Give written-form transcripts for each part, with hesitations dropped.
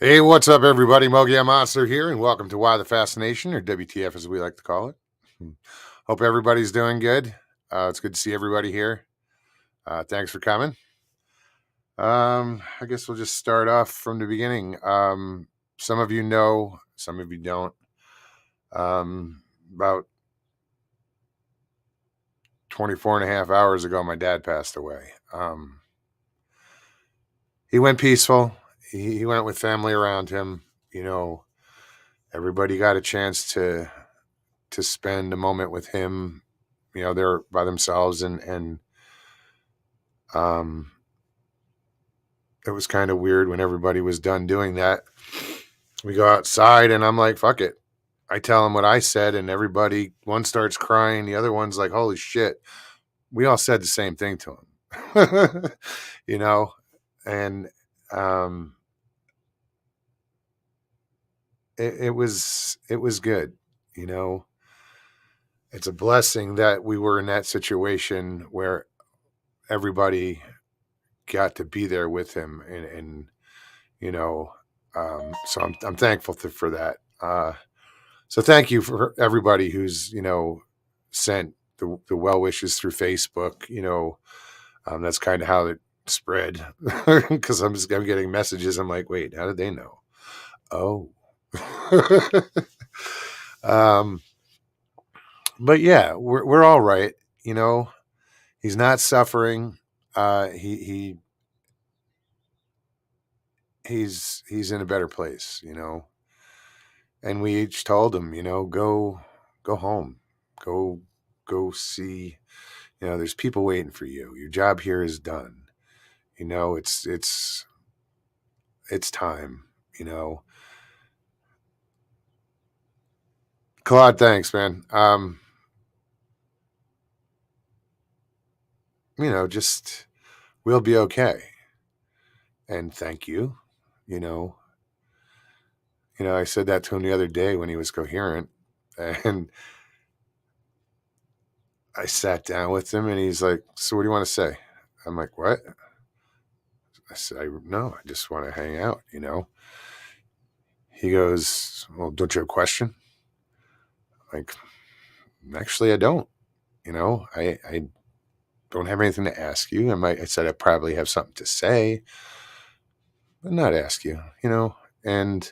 Hey, what's up, everybody? Mogi Monster here, and welcome to Why the Fascination, or WTF as we like to call it. Hmm. Hope everybody's doing good. It's good to see everybody here. Thanks for coming. I guess we'll just start off from the beginning. Some of you know, some of you don't. About 24 and a half hours ago, my dad passed away. He went peaceful. He went with family around him. You know, everybody got a chance to spend a moment with him. They're by themselves, and um, it was kind of weird when everybody was done doing that. We go outside, and I'm like, "Fuck it." I tell him what I said, and everybody one starts crying, the other one's like, "Holy shit!" We all said the same thing to him, you know, and um, it was good, you know. It's a blessing that we were in that situation where everybody got to be there with him, and you know, so I'm thankful for that. So thank you for everybody who's sent the well wishes through Facebook. That's kind of how it spread because I'm getting messages. I'm like, wait, how did they know? Oh. um, but yeah, we're all right. You know, he's not suffering. He's in a better place. And we each told him, go home, go go see. There's people waiting for you. Your job here is done. It's time. You know, Claude, thanks, man. Just we'll be okay. And thank you. You know, I said that to him the other day when he was coherent, and I sat down with him, and he's like, "So what do you want to say?" I'm like, "What?" I said, "No, I just want to hang out." He goes, "Well, don't you have a question?" Like, actually, I don't. I don't have anything to ask you. I said I probably have something to say, but not ask you. And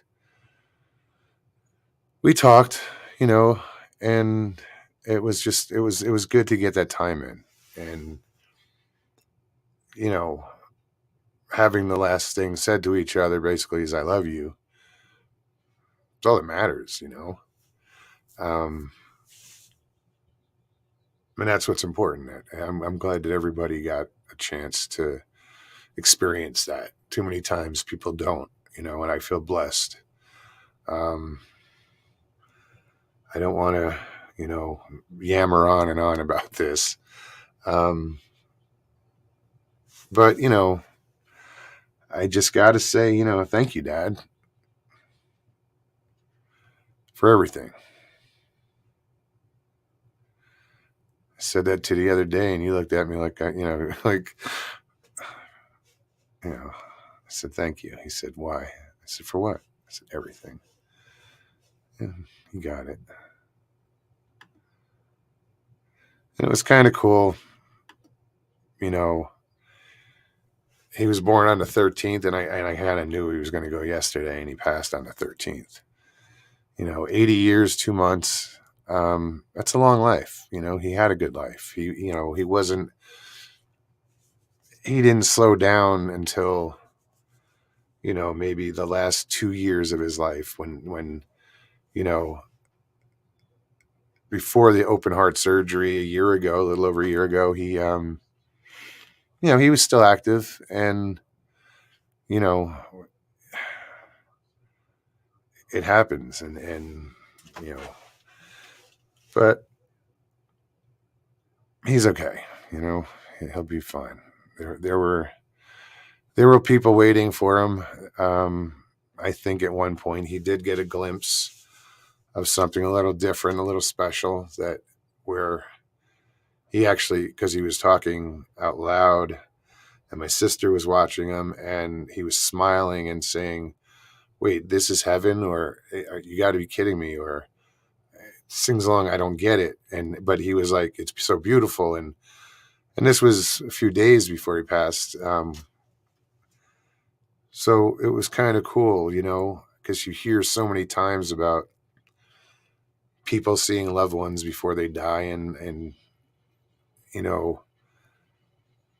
we talked. You know, and it was good to get that time in, and you know, having the last thing said to each other basically is "I love you." It's all that matters. Um, and that's what's important. I'm glad that everybody got a chance to experience that. Too many times people don't, and I feel blessed. Um, I don't want to, yammer on and on about this. Um, but, I just got to say, thank you, Dad, for everything. I said that to the other day, and you looked at me like, like, I said, thank you. He said, why? I said, for what? I said, everything. Yeah, you got it. And it was kind of cool. You know, he was born on the 13th, and I kind of knew he was going to go yesterday, and he passed on the 13th. 80 years, 2 months. That's a long life. He had a good life. He didn't slow down until, maybe the last 2 years of his life when, you know, before the open heart surgery a year ago, a little over a year ago, he was still active, and, you know, it happens, and, you know, but he's okay. He'll be fine. There were people waiting for him. I think at one point he did get a glimpse of something a little different, a little special, that where he actually, because he was talking out loud, and my sister was watching him, and he was smiling and saying, wait, this is heaven, or you got to be kidding me, or sings along, I don't get it. And but he was like, it's so beautiful, and this was a few days before he passed. So it was kind of cool, because you hear so many times about people seeing loved ones before they die, and you know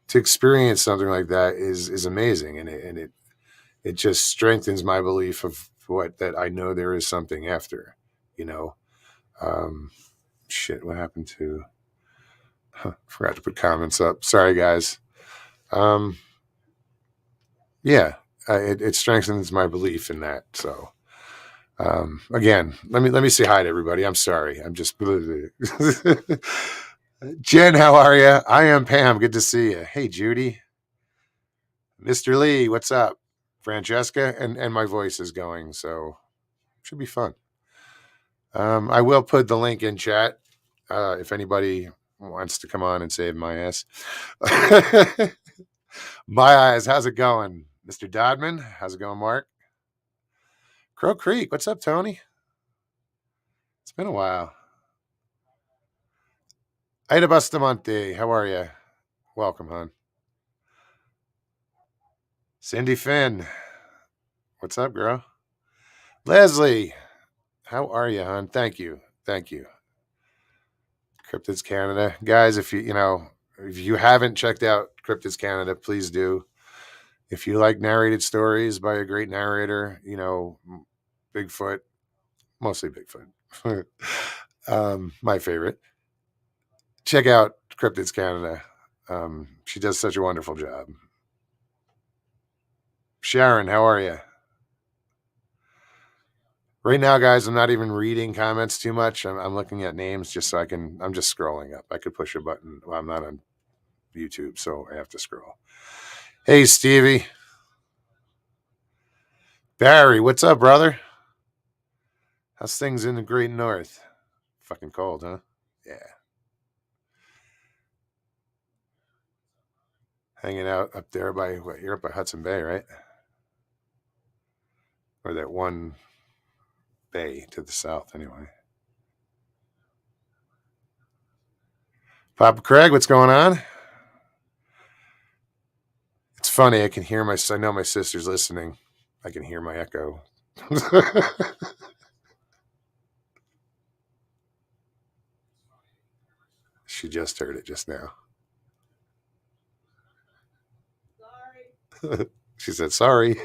to experience something like that is amazing, and it just strengthens my belief of what that I know there is something after, you know. Um, shit, what happened to? Forgot to put comments up. Sorry, guys. Um, yeah, it strengthens my belief in that. So again, let me say hi to everybody. I'm sorry. I'm just Jen. How are you? I am Pam. Good to see you. Hey, Judy, Mr. Lee. What's up? Francesca, and my voice is going, so should be fun. I will put the link in chat if anybody wants to come on and save my ass. My eyes, how's it going, Mr. Dodman? How's it going, Mark? Crow Creek, what's up, Tony? It's been a while. Ida Bustamante, how are you? Welcome, hon. Cindy Finn, what's up, girl? Leslie, how are you, hon? Thank you, thank you. Cryptids Canada, guys. If you haven't checked out Cryptids Canada, please do. If you like narrated stories by a great narrator, Bigfoot, mostly Bigfoot, my favorite. Check out Cryptids Canada. She does such a wonderful job. Sharon, how are you? Right now, guys, I'm not even reading comments too much. I'm looking at names just so I can. I'm just scrolling up. I could push a button. Well, I'm not on YouTube, so I have to scroll. Hey, Stevie. Barry, what's up, brother? How's things in the Great North? Fucking cold, huh? Yeah. Hanging out up there by what? You're up by Hudson Bay, right? Or that one bay to the south, anyway. Papa Craig, what's going on? It's funny. I can hear my. I know my sister's listening. I can hear my echo. She just heard it just now. She said, "Sorry."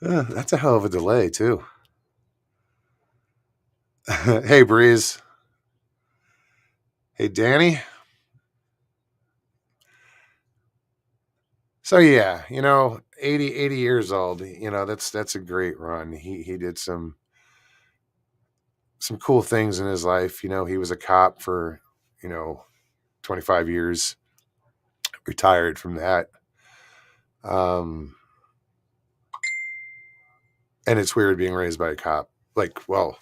That's a hell of a delay, too. Hey, Breeze. Hey, Danny. So yeah, 80 years old. That's a great run. He did some cool things in his life. He was a cop for you know 25 years. Retired from that. Um, and it's weird being raised by a cop. Like, well,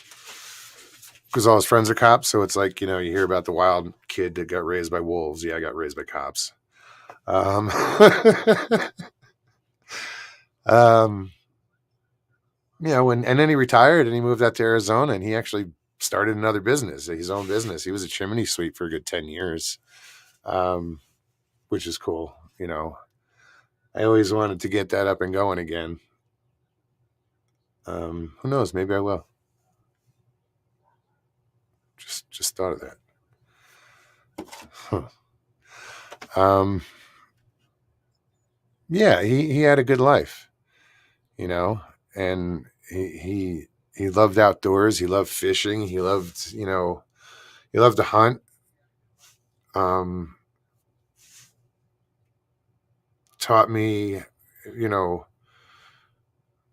because all his friends are cops, so it's like you hear about the wild kid that got raised by wolves. Yeah, I got raised by cops. Um, um, and then he retired and he moved out to Arizona and he actually started another business, his own business. He was a chimney sweep for a good 10 years, um, which is cool. I always wanted to get that up and going again. Who knows? Maybe I will. Just thought of that. Huh. Um, yeah, he had a good life, and he loved outdoors. He loved fishing. He loved to hunt. Um, Taught me, you know,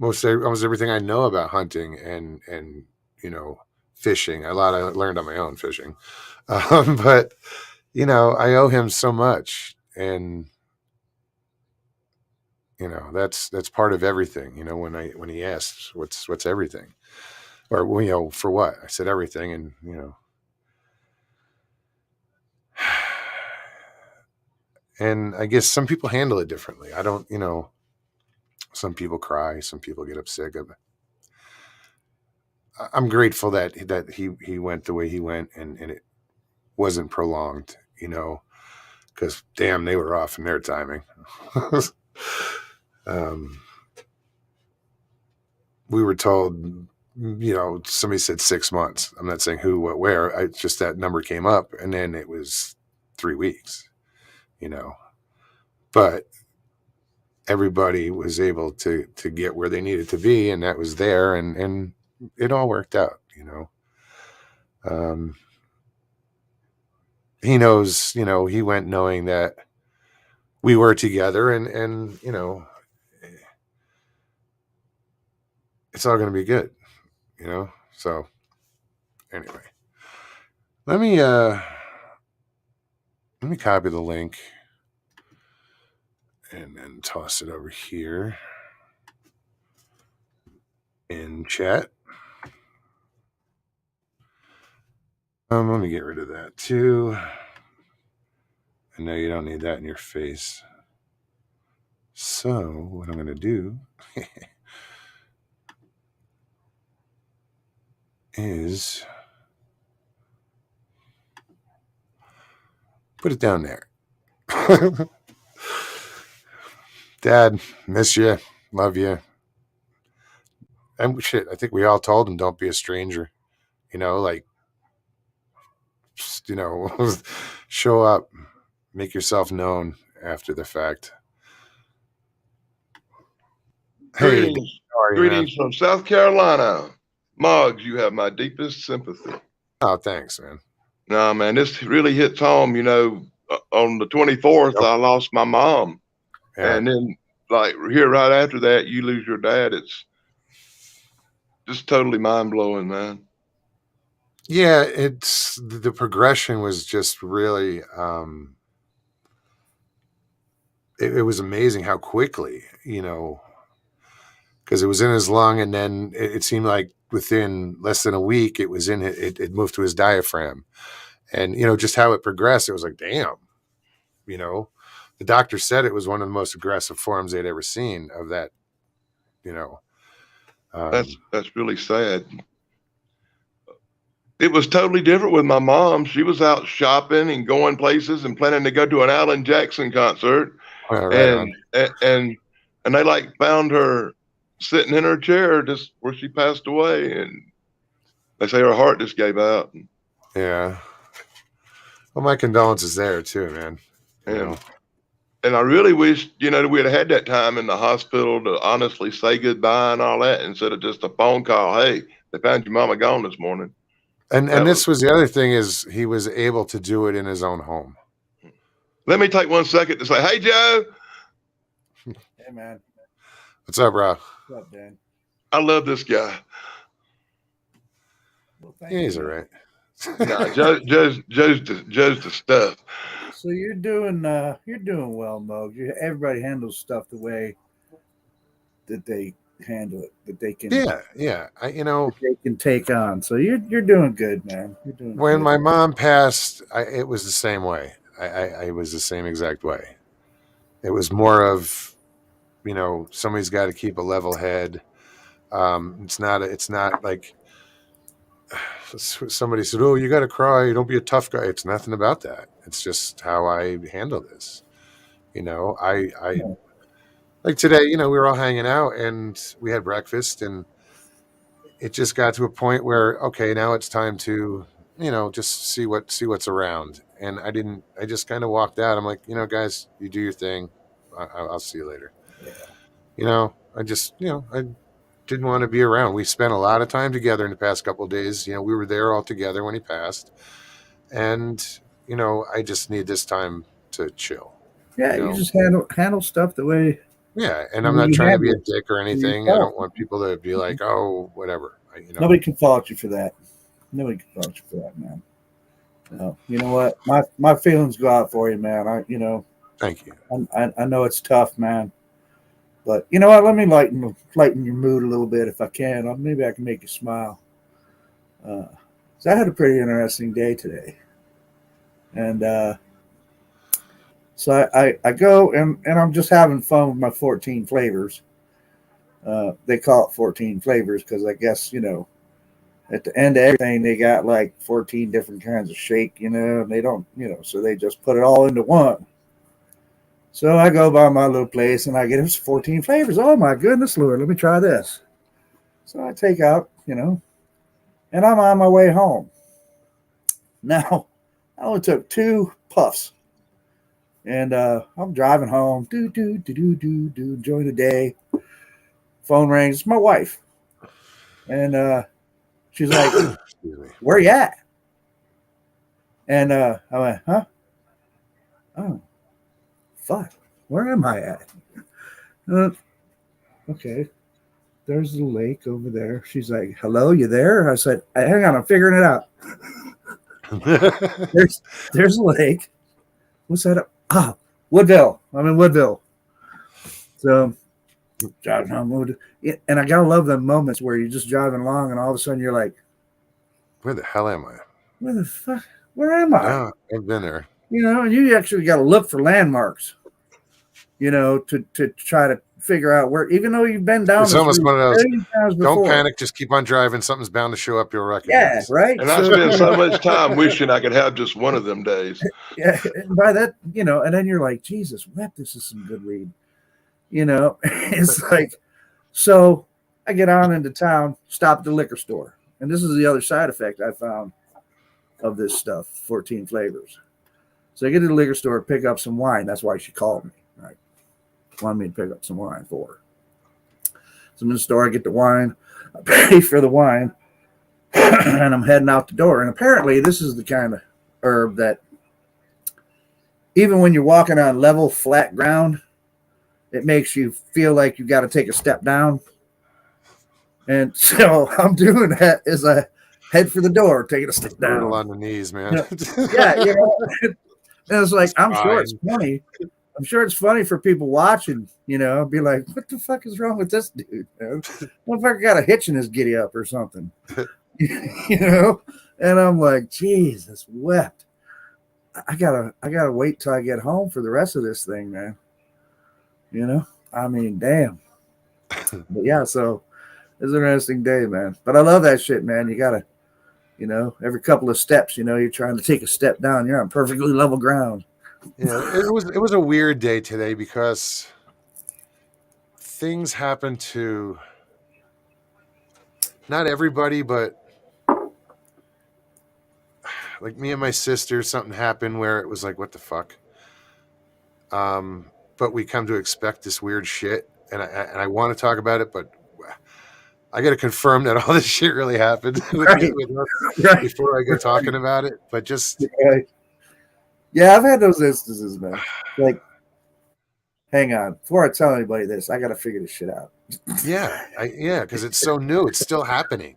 almost everything I know about hunting and fishing. A lot I learned on my own fishing, but I owe him so much, and that's part of everything. When he asked what's everything, or for what, I said everything, and and I guess some people handle it differently. I don't. Some people cry, some people get upset. I'm grateful that he went the way he went, and it wasn't prolonged, because damn, they were off in their timing. um, we were told, somebody said 6 months. I'm not saying who, what, where. Just that number came up, and then it was 3 weeks. But everybody was able to get where they needed to be, and that was there, and it all worked out. Um, he knows, he went knowing that we were together, and it's all going to be good. So anyway, let me copy the link and then toss it over here in chat. Let me get rid of that too. I know you don't need that in your face. So what I'm going to do is put it down there. Dad, miss you, love you. And shit, I think we all told him, don't be a stranger. Like, just, show up, make yourself known after the fact. Hey, Greetings, greetings from South Carolina. Moggs, you have my deepest sympathy. Oh, thanks, man. No, man, this really hits home. On the 24th, I lost my mom. Yeah. And then, like, here right after that, you lose your dad. It's just totally mind-blowing, man. Yeah, it's the progression was just really it was amazing how quickly, because it was in his lung, and then it seemed like within less than a week it was in it moved to his diaphragm, and just how it progressed, it was like, damn. The doctor said it was one of the most aggressive forms they'd ever seen of that. That's really sad. It was totally different with my mom. She was out shopping and going places and planning to go to an Alan Jackson concert. Right, and they like found her sitting in her chair just where she passed away, and they say her heart just gave out. Yeah. Well, my condolences there too, man. And I really wish, that we had that time in the hospital to honestly say goodbye and all that, instead of just a phone call. Hey, they found your mama gone this morning. And this was the other thing, is he was able to do it in his own home. Let me take 1 second to say, hey, Joe. Hey, man. What's up, bro? What's up, Dan? I love this guy. Well, he's all right. No, Joe's the stuff. So you're doing well, Mo. Everybody handles stuff the way that they handle it, that they can. Yeah. They can take on. So you're doing good, man. You're doing. When good. my mom passed, it was the same way. I was the same exact way. It was more of, somebody's got to keep a level head. It's not like somebody said, oh, you got to cry, don't be a tough guy. It's nothing about that. It's just how I handle this. I like today, we were all hanging out and we had breakfast, and it just got to a point where, okay, now it's time to, just see what's around. And I just kind of walked out. I'm like, guys, you do your thing. I'll see you later. Yeah. I just, I didn't want to be around. We spent a lot of time together in the past couple of days. We were there all together when he passed, and I just need this time to chill. Yeah, you just handle stuff the way. Yeah, and I'm not trying to be a dick or anything. I don't want people to be like, oh, whatever. Nobody can fault you for that. Nobody can fault you for that, man. No, you know what? My feelings go out for you, man. Thank you. I know it's tough, man. But you know what? Let me lighten your mood a little bit if I can. Maybe I can make you smile. So I had a pretty interesting day today, and so I go and I'm just having fun with my 14 flavors, They call it 14 flavors because I guess, at the end of everything, they got like 14 different kinds of shake, and they don't, so they just put it all into one. So I go by my little place and I get 14 flavors. Oh my goodness, Lord, let me try this. So I take out, and I'm on my way home. Now, I only took 2 puffs. And I'm driving home, enjoying the day. Phone rings, it's my wife. And she's like, where you at? And I went, huh? Oh, fuck. Where am I at? Okay. There's the lake over there. She's like, hello, you there? I said, hang on, I'm figuring it out. there's a lake. What's that? Woodville. I'm in Woodville. So driving home. And I gotta love the moments where you're just driving along and all of a sudden you're like, where the hell am I? Where the fuck? Where am I? No, I've been there. And you actually got to look for landmarks, to try to figure out where, even though you've been down It's this almost one of those, times before. don't panic, just keep on driving. Something's bound to show up you'll recognize. Yeah, right. And I spent so much time wishing I could have just one of them days. Yeah, and by that, and then you're like, Jesus, this is some good weed. It's like, so I get on into town, stop at the liquor store. And this is the other side effect I found of this stuff, 14 flavors. So I get to the liquor store, pick up some wine. That's why she called me, right? Wanted me to pick up some wine for her. So I'm in the store, I get the wine, I pay for the wine, and I'm heading out the door. And apparently this is the kind of herb that even when you're walking on level, flat ground, it makes you feel like you got to take a step down. And so I'm doing that as I head for the door, taking a step down. On the knees, man. Yeah, and it's like, I'm sure it's funny. I'm sure it's funny for people watching, be like, what the fuck is wrong with this dude? Motherfucker got a hitch in his giddy up or something. And I'm like, Jesus wept. I gotta wait till I get home for the rest of this thing, man. I mean, damn. But yeah, so it's an interesting day, man. But I love that shit, man. You gotta, every couple of steps, you're trying to take a step down. You're on perfectly level ground. Yeah, it was a weird day today because things happen to not everybody, but like me and my sister, something happened where it was like, what the fuck? But we come to expect this weird shit, and I want to talk about it, but I got to confirm that all this shit really happened with us before I go talking about it. But just yeah, I've had those instances, man. Like, hang on, before I tell anybody this, I got to figure this shit out. Yeah, because it's so new, it's still happening.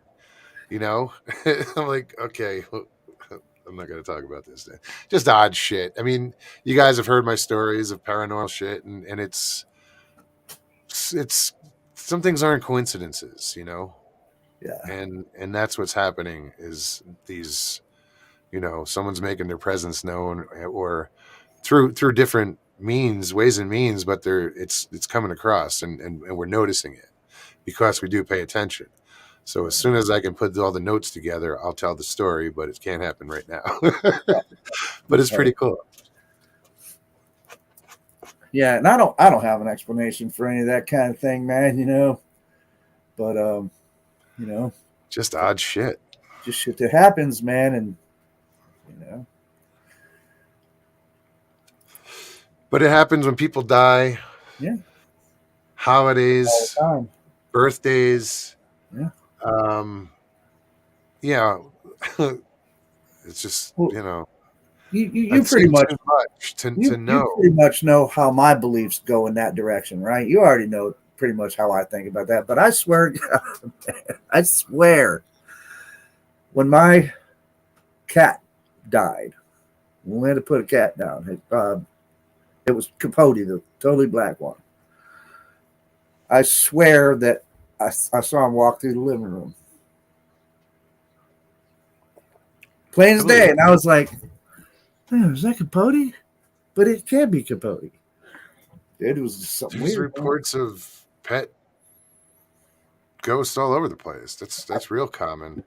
I'm like, okay. I'm not going to talk about this. Just odd shit. I mean, you guys have heard my stories of paranormal shit, and it's some things aren't coincidences, Yeah. And that's what's happening is these, someone's making their presence known, or through different ways and means, but it's coming across, and we're noticing it because we do pay attention. So as soon as I can put all the notes together, I'll tell the story, but it can't happen right now. But it's pretty cool. Yeah, and I don't have an explanation for any of that kind of thing, man, But just odd shit. Just shit that happens, man, and But it happens when people die. Yeah. Holidays, birthdays. Yeah. Yeah. It's just, you pretty much to know. You pretty much know how my beliefs go in that direction, right? You already know pretty much how I think about that. But I swear, when my cat died, we had to put a cat down. It was Capote, the totally black one. I swear that I saw him walk through the living room. Plain as day. And I was like, man, is that Capote? But it can't be Capote. It was something There's weird. Reports of pet ghosts all over the place. That's real common.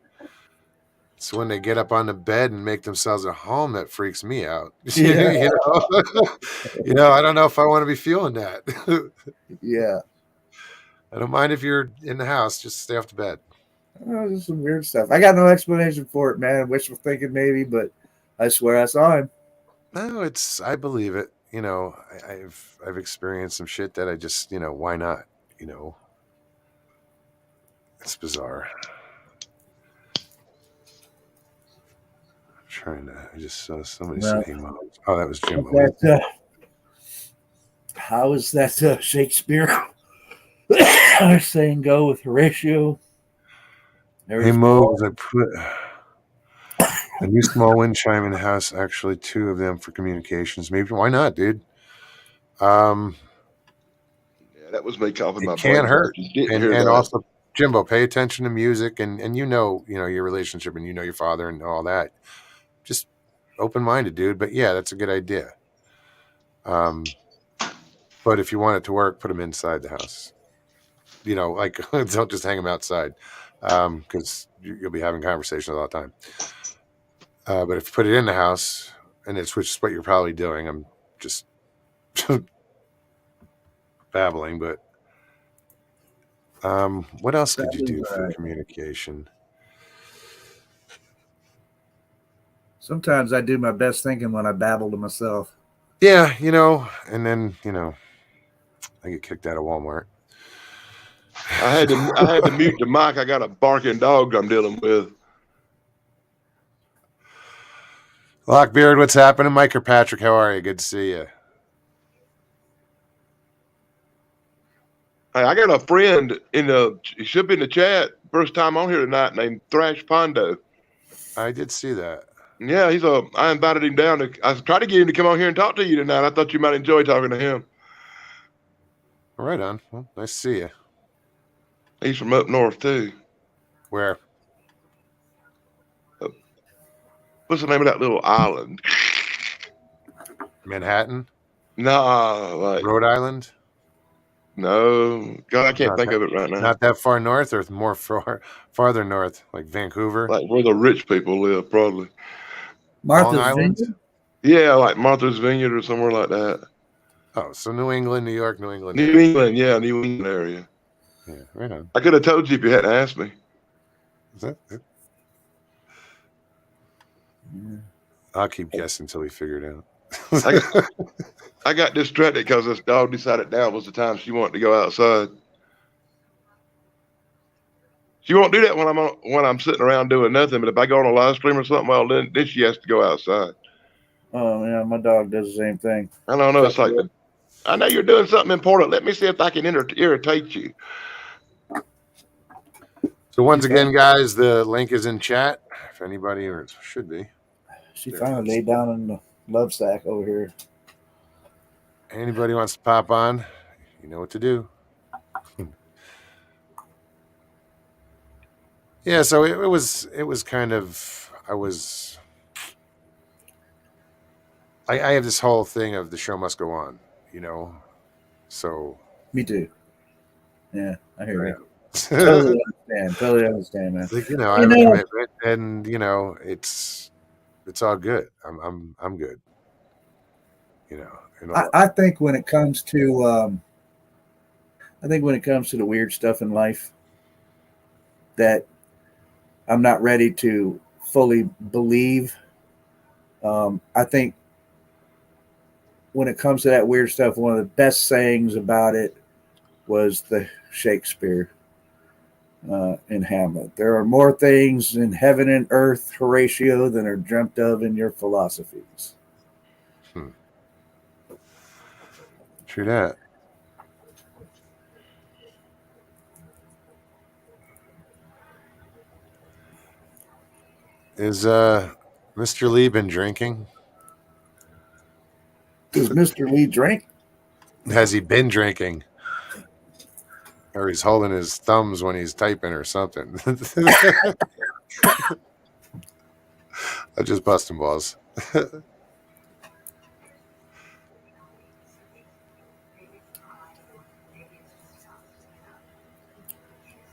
It's when they get up on the bed and make themselves at home that freaks me out. Yeah. I don't know if I want to be feeling that. Yeah. I don't mind if you're in the house, just stay off the bed. Oh, just some weird stuff. I got no explanation for it, man. Wishful thinking, maybe, but I swear I saw him. No, I believe it. I've experienced some shit that I just, why not? It's bizarre. I just saw somebody Well, said, "Hey, Mom." Oh, that was Jimbo. How is that Shakespeare saying go with Horatio? There Hey, is Mo, more. I put a new small wind chime in the house. Actually, two of them for communications. Maybe why not, dude? Yeah, that was me coughing It my can't brains out. hurt, You didn't and hear and that. also, Jimbo, pay attention to music, and your relationship, and your father, and all that. Just open minded, dude. But yeah, that's a good idea. But if you want it to work, put them inside the house. Like don't just hang them outside, because you'll be having conversations all the time. But if you put it in the house, and it's which is what you're probably doing, I'm just babbling. But what else could That you is do for right. communication? Sometimes I do my best thinking when I babble to myself. Yeah, and then I get kicked out of Walmart. I had to mute the mic. I got a barking dog I'm dealing with. Lockbeard, what's happening? Mike or Patrick, how are you? Good to see you. Hey, I got a friend he should be in the chat first time on here tonight named Thrash Pondo. I did see that. Yeah, I invited him down I tried to get him to come on here and talk to you tonight. I thought you might enjoy talking to him. Right on. Well, nice to see you. He's from up north too. Where? What's the name of that little island? Manhattan? Nah, like Rhode Island? no. God, I can't Not think that, of it right now. not that far north, or more farther north, like Vancouver? Like where the rich people live, probably. Long Martha's Island? Vineyard? Yeah, like Martha's Vineyard or somewhere like that. Oh, so New England, New York, New England New area. England, yeah, New England area. Yeah, right on. I could have told you if you hadn't asked me. Is that it? I'll keep guessing until we figure it out. I got I got distracted because this dog decided now was the time she wanted to go outside. She won't do that when I'm sitting around doing nothing. But if I go on a live stream or something, well, then she has to go outside. Oh, yeah, my dog does the same thing. I don't know. It's like I know you're doing something important. Let me see if I can irritate you. So once again, guys, the link is in chat. If anybody, or it should be. She There finally laid down in the love sack over here. Anybody wants to pop on, you know what to do. Yeah, so it was kind of I have this whole thing of the show must go on, so Me too. Yeah, I hear you. yeah. Totally understand, man. Like, I You have a know, commitment, and it's all good. I'm good. And all. I think when it comes to the weird stuff in life, that I'm not ready to fully believe. I think when it comes to that weird stuff, one of the best sayings about it was the Shakespeare in Hamlet. There are more things in heaven and earth, Horatio, than are dreamt of in your philosophies. True that. Is Mr. Lee been drinking? Does Mr. Lee drink? Has he been drinking? Or he's holding his thumbs when he's typing or something. I'm just busting balls.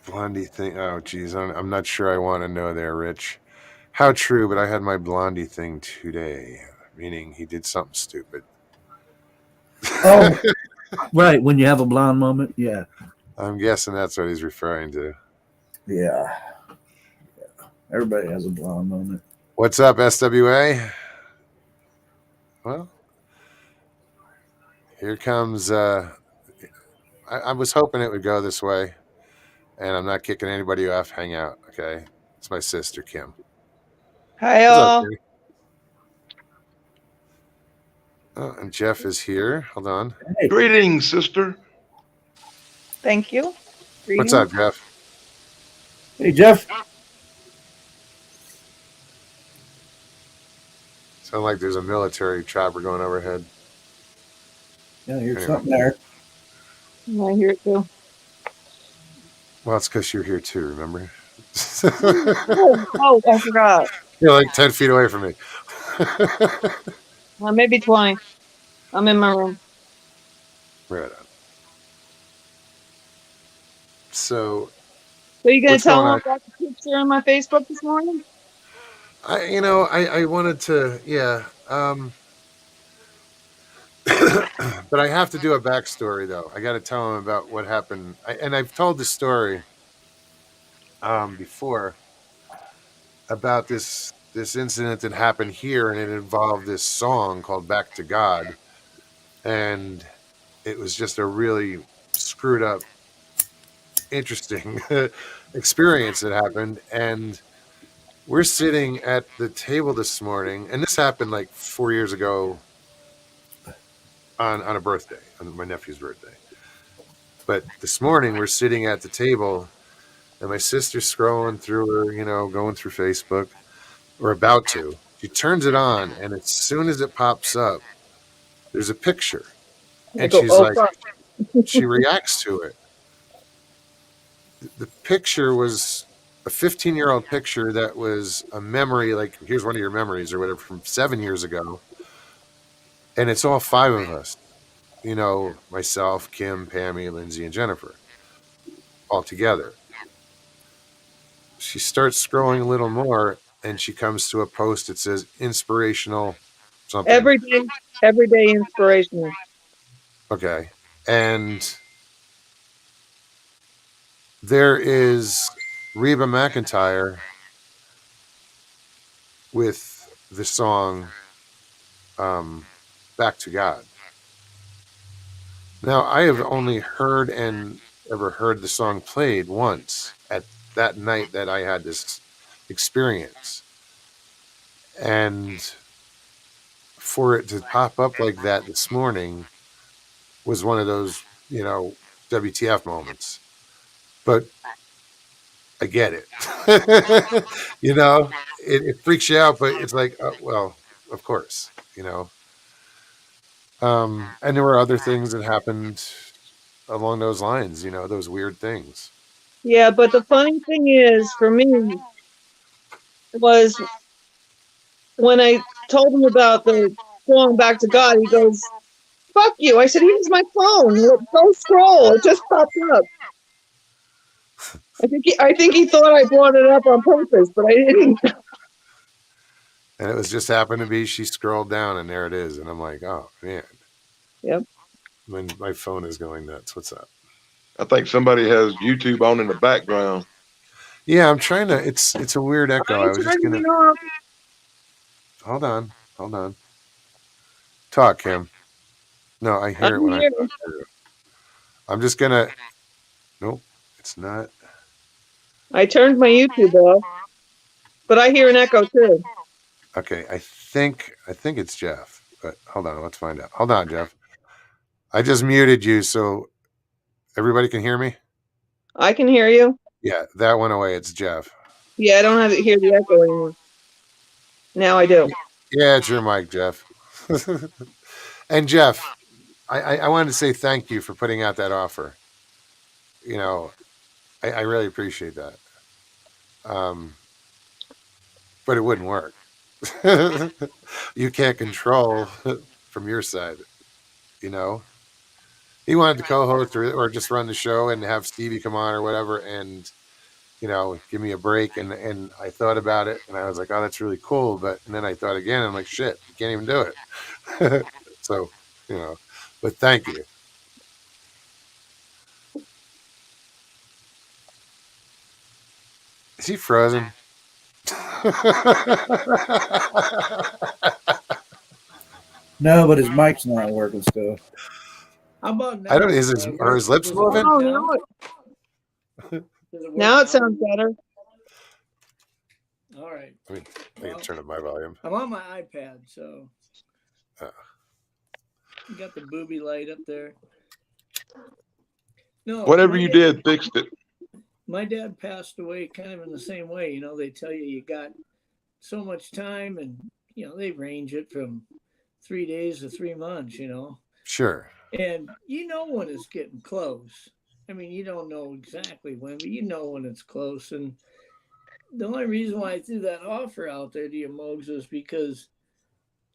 Blondie thing. Oh, geez. I'm not sure I want to know there, Rich. How true, but I had my Blondie thing today, meaning he did something stupid. Oh, right. When you have a blonde moment. Yeah. I'm guessing that's what he's referring to. Yeah. Everybody has a blonde moment. What's up, SWA? Well, here comes. I was hoping it would go this way, and I'm not kicking anybody off. Hang out, okay? It's my sister, Kim. Hi, What's up, all. Kim? Oh, and Jeff is here. Hold on. Hey, Greetings, sister. Thank you. What's Greetings. up, Jeff? hey, Jeff. Sound like there's a military chopper going overhead. Yeah, here's Anyway. something there. I hear it too. Well, it's because you're here too, remember? Oh, I forgot. You're like 10 feet away from me. Well, maybe 20. I'm in my room. Right on. So, So you gonna what's tell going them on? about the picture on my Facebook this morning? I wanted to, yeah. But I have to do a backstory, though. I got to tell him about what happened. And I've told the story before about this incident that happened here, and it involved this song called "Back to God," and it was just a really screwed up, interesting experience that happened. And we're sitting at the table this morning, and this happened like 4 years ago on a birthday, on my nephew's birthday. But this morning we're sitting at the table, and my sister's scrolling through her, going through Facebook, or about to. She turns it on, and as soon as it pops up, there's a picture, I and go, she's oh like, fuck. she reacts to it. The picture was a 15-year-old picture that was a memory, like, here's one of your memories or whatever from 7 years ago. And it's all five of us, myself, Kim, Pammy, Lindsay, and Jennifer, all together. She starts scrolling a little more, and she comes to a post that says inspirational something. Everyday inspirational. Okay. And there is Reba McEntire with the song Back to God. Now, I have only heard and ever heard the song played once at that night that I had this experience. And for it to pop up like that this morning was one of those, WTF moments. But I get it. It freaks you out, but it's like, well, of course, and there were other things that happened along those lines, those weird things. Yeah, but the funny thing is, for me, was when I told him about the going back to God, he goes, fuck you. I said, here's my phone. Go scroll. It just popped up. I think he thought I brought it up on purpose, but I didn't. And it was just happened to be she scrolled down and there it is. And I'm like, oh man. Yep. My phone is going nuts. What's up? I think somebody has YouTube on in the background. Yeah, I'm trying to. It's a weird echo. I was just turning gonna. it off. Hold on. Talk, Kim. No, I hear it I'm when I here. talk to you. I'm just gonna. Nope, it's not. I turned my YouTube off, but I hear an echo too. Okay, I think it's Jeff. But hold on, let's find out. Hold on, Jeff. I just muted you so everybody can hear me. I can hear you. Yeah, that went away. It's Jeff. Yeah, I don't have to hear the echo anymore. Now I do. Yeah, it's your mic, Jeff. And Jeff, I wanted to say thank you for putting out that offer. I really appreciate that. But it wouldn't work. You can't control from your side, you know? he wanted to co-host or just run the show and have Stevie come on or whatever, and give me a break. And I thought about it, and I was like, oh, that's really cool. And then I thought again, I'm like, shit, you can't even do it. So, but thank you. Is he frozen? No, but his mic's not working still. How about now? I don't. Are his lips moving? Oh, now it sounds better. All right. I can turn up my volume. I'm on my iPad, so you got the booby light up there. No, whatever you did, fixed it. My dad passed away kind of in the same way. They tell you got so much time, and they range it from 3 days to 3 months. Sure. And when it's getting close. I mean, you don't know exactly when, but when it's close. And the only reason why I threw that offer out there to you, Mogs, is because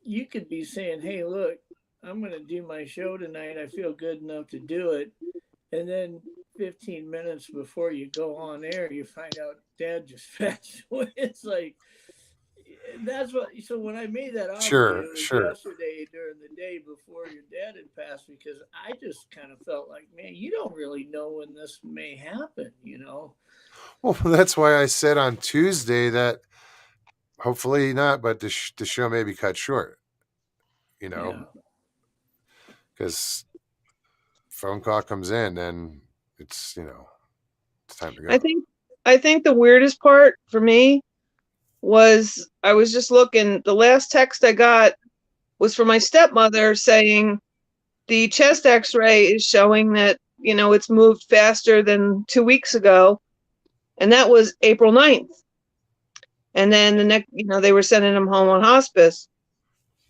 you could be saying, hey, look, I'm going to do my show tonight. I feel good enough to do it. And then 15 minutes before you go on air, you find out Dad just passed away. It's like, that's what. So when I made that offer, it was yesterday during the day before your dad had passed, because I just kind of felt like, man, you don't really know when this may happen, Well, that's why I said on Tuesday that hopefully not, but the show may be cut short. Because phone call comes in, and it's it's time to go. I think the weirdest part for me was I was just looking. The last text I got was from my stepmother saying the chest X-ray is showing that it's moved faster than 2 weeks ago, and that was April 9th. And then the next, they were sending him home on hospice.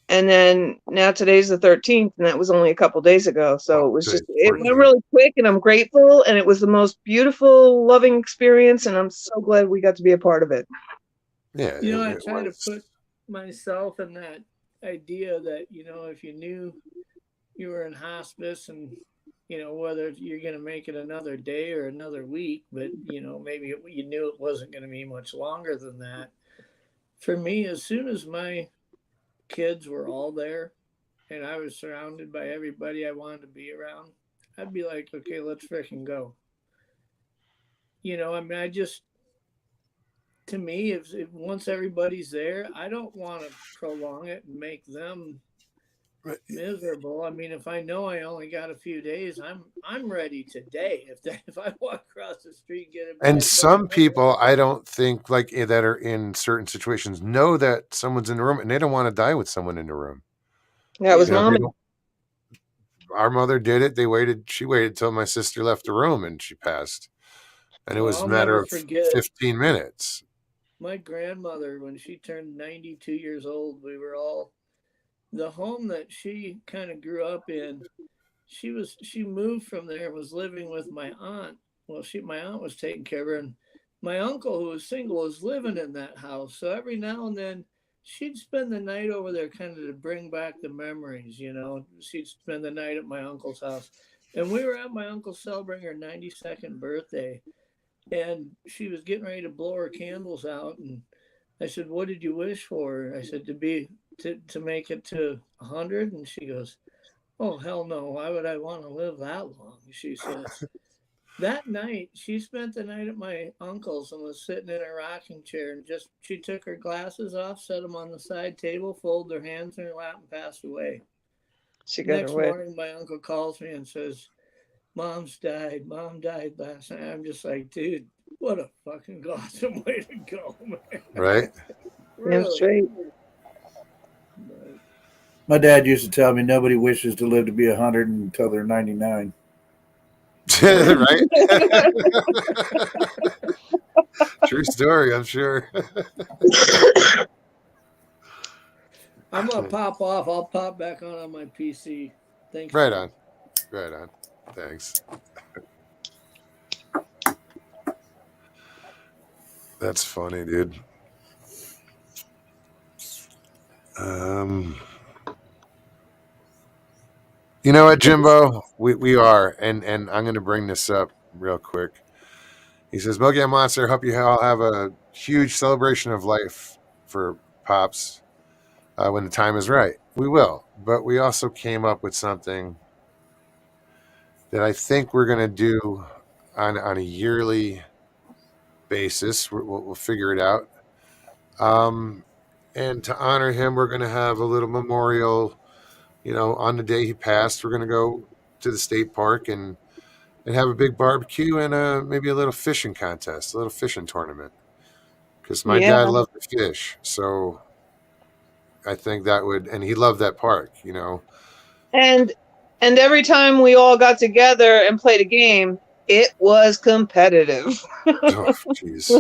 And then now today's the 13th, and that was only a couple days ago. So it went really quick, and I'm grateful. And it was the most beautiful, loving experience. And I'm so glad we got to be a part of it. Yeah. I try to put myself in that idea that, if you knew you were in hospice and, whether you're going to make it another day or another week, but, maybe you knew it wasn't going to be much longer than that. For me, as soon as my kids were all there and I was surrounded by everybody I wanted to be around, I'd be like, okay, let's freaking go. To me, if once everybody's there, I don't want to prolong it and make them miserable. I mean, if I know I only got a few days, I'm ready today. If I walk across the street and get it. And some people, I don't think, like that are in certain situations, know that someone's in the room, and they don't want to die with someone in the room. Yeah, it was Mommy. Our mother did it. She waited till my sister left the room, and she passed. And it was a matter of 15 minutes. My grandmother, when she turned 92 years old, we were all, the home that she kind of grew up in, she moved from there and was living with my aunt. Well, my aunt was taking care of her, and my uncle, who was single, was living in that house. So every now and then she'd spend the night over there, kind of to bring back the memories. She'd spend the night at my uncle's house, and we were at my uncle's celebrating her 92nd birthday, and she was getting ready to blow her candles out, and I said, what did you wish for? I said, to make it to 100. And she goes, oh, hell no. Why would I want to live that long? She says, that night, she spent the night at my uncle's and was sitting in a rocking chair, and she took her glasses off, set them on the side table, folded her hands in her lap, and passed away. Next morning, my uncle calls me and says, Mom's died. Mom died last night. I'm just like, dude, what a fucking awesome way to go, man. Right? Really? That's right. My dad used to tell me nobody wishes to live to be 100 until they're 99. Right? True story, I'm sure. I'm going to pop off. I'll pop back on my PC. Thanks. Right on. Thanks. That's funny, dude. You know what, Jimbo? We are, and I'm going to bring this up real quick. He says, "Bogey Monster, hope you all have a huge celebration of life for Pops when the time is right. We will, but we also came up with something that I think we're going to do on a yearly basis. We'll figure it out. Um, and to honor him, we're going to have a little memorial. On the day he passed, we're going to go to the state park and have a big barbecue and maybe a little fishing contest, a little fishing tournament. Because my Yeah. dad loved to fish, so I think that would, and he loved that park. And every time we all got together and played a game, it was competitive. Oh, jeez,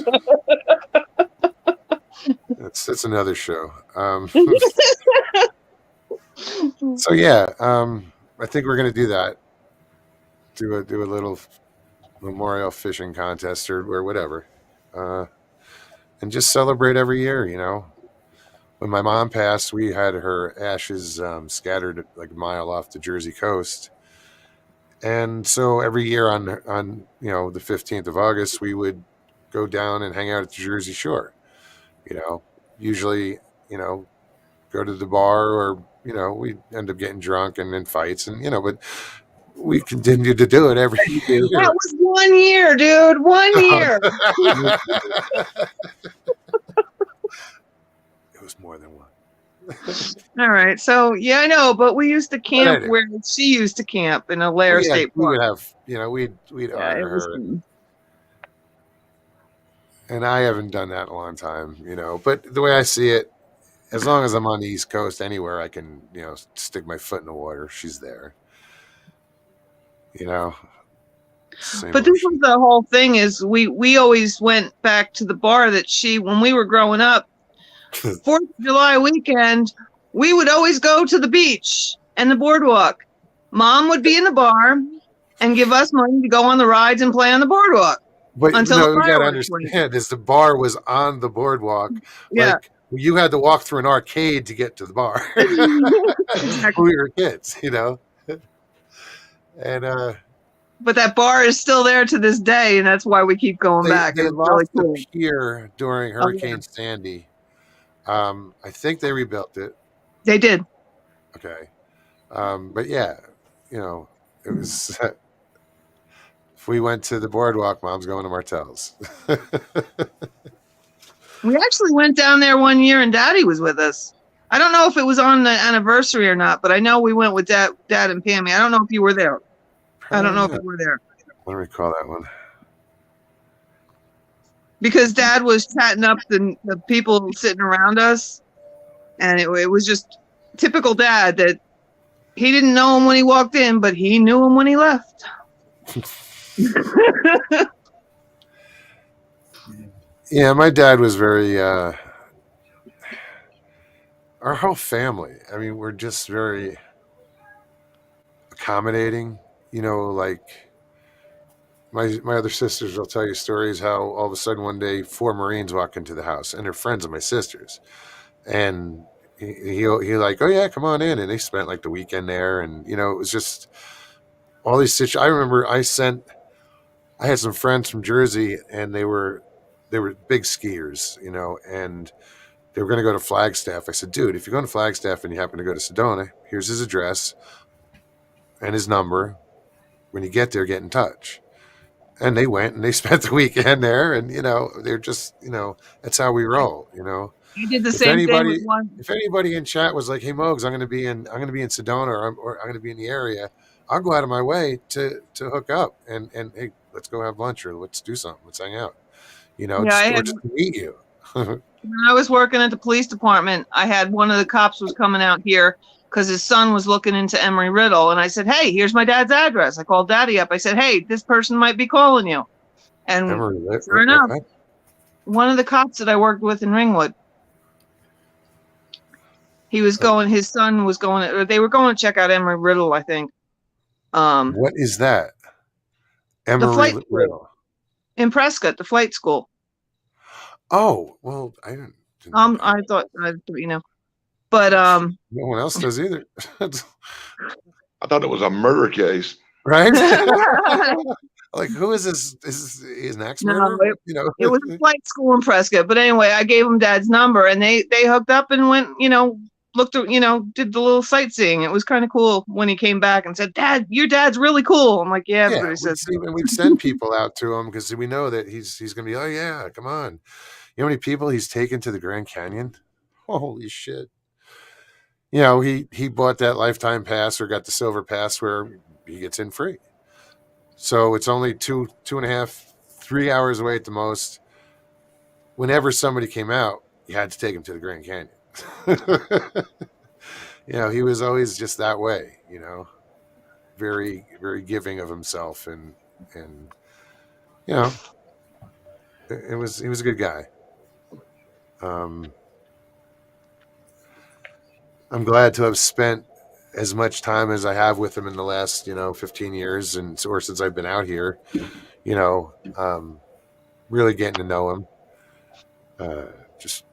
that's another show. So yeah, I think we're gonna do that. Do a little memorial fishing contest or whatever, uh, and just celebrate every year. When my mom passed, we had her ashes scattered like a mile off the Jersey coast, and so every year on the 15th of August, we would go down and hang out at the Jersey Shore. You know, usually go to the bar or we end up getting drunk and in fights and but we continued to do it every That year. was 1 year, dude. 1 year. It was more than one. All right. So yeah, I know, but we used to camp anyway. where she used to camp in Alair State We Park. would have we'd Yeah, honor it was her, fun. and I haven't done that in a long time. But the way I see it, as long as I'm on the East Coast, anywhere I can stick my foot in the water, she's there. Same But this ocean. was the whole thing is we always went back to the bar that when we were growing up, 4th of July weekend, we would always go to the beach and the boardwalk. Mom would be in the bar and give us money to go on the rides and play on the boardwalk. But until the we got to fireworks went. understand is the bar was on the boardwalk. Yeah. Like you had to walk through an arcade to get to the bar. Exactly. We were kids, and but that bar is still there to this day, and that's why we keep going back. they It's really lost cool. the pier during Hurricane Sandy. I think they rebuilt it. They did. Okay. But yeah, it was. If we went to the boardwalk, Mom's going to Martell's. We actually went down there 1 year, and Daddy was with us. I don't know if it was on the anniversary or not, but I know we went with Dad and Pammy. I don't know if you were there. I don't know if you were there. Let me recall that one. Because Dad was chatting up the people sitting around us, and it was just typical Dad that he didn't know him when he walked in, but he knew him when he left. Yeah, my dad was very our whole family. I mean, we're just very accommodating, like my other sisters will tell you stories how all of a sudden one day 4 Marines walk into the house and they're friends of my sisters. And he like, oh yeah, come on in. And they spent like the weekend there. And, it was just all these situations. I remember I had some friends from Jersey and they were big skiers, and they were going to go to Flagstaff. I said, dude, if you're going to Flagstaff and you happen to go to Sedona, here's his address and his number. When you get there, get in touch. And they went and they spent the weekend there. And, they're just, that's how we roll, He did the If same thing with anybody, one. if anybody in chat was like, "Hey, Mogs, I'm going to be in Sedona, or I'm going to be in the area," I'll go out of my way to hook up and hey, let's go have lunch or let's do something, let's hang out, Yeah, just to meet you. when I was working at the police department, I had one of the cops was coming out here because his son was looking into Emory Riddle, and I said, "Hey, here's my dad's address." I called Daddy up. I said, "Hey, this person might be calling you," and sure enough, one of the cops that I worked with in Ringwood. He was going. His son was going. Or they were going to check out Emory Riddle, I think. What is that? Emory Riddle in Prescott, the flight school. Oh well, I didn't. I thought but no one else does either. I thought it was a murder case. Right? Like, who is this? Is an axe No, murderer? it was a flight school in Prescott. But anyway, I gave him Dad's number, and they hooked up and went, looked at, did the little sightseeing. It was kind of cool when he came back and said, "Dad, your dad's really cool." I'm like, "Yeah, everybody says." We'd send people out to him because we know that he's going to be. Oh yeah, come on! You know how many people he's taken to the Grand Canyon? Holy shit! He bought that lifetime pass or got the silver pass where he gets in free. So it's only 2.5, 3 hours away at the most. Whenever somebody came out, you had to take him to the Grand Canyon. He was always just that way. Very, very giving of himself, and he was a good guy. I'm glad to have spent as much time as I have with him in the last 15 years or since I've been out here. Really getting to know him. Just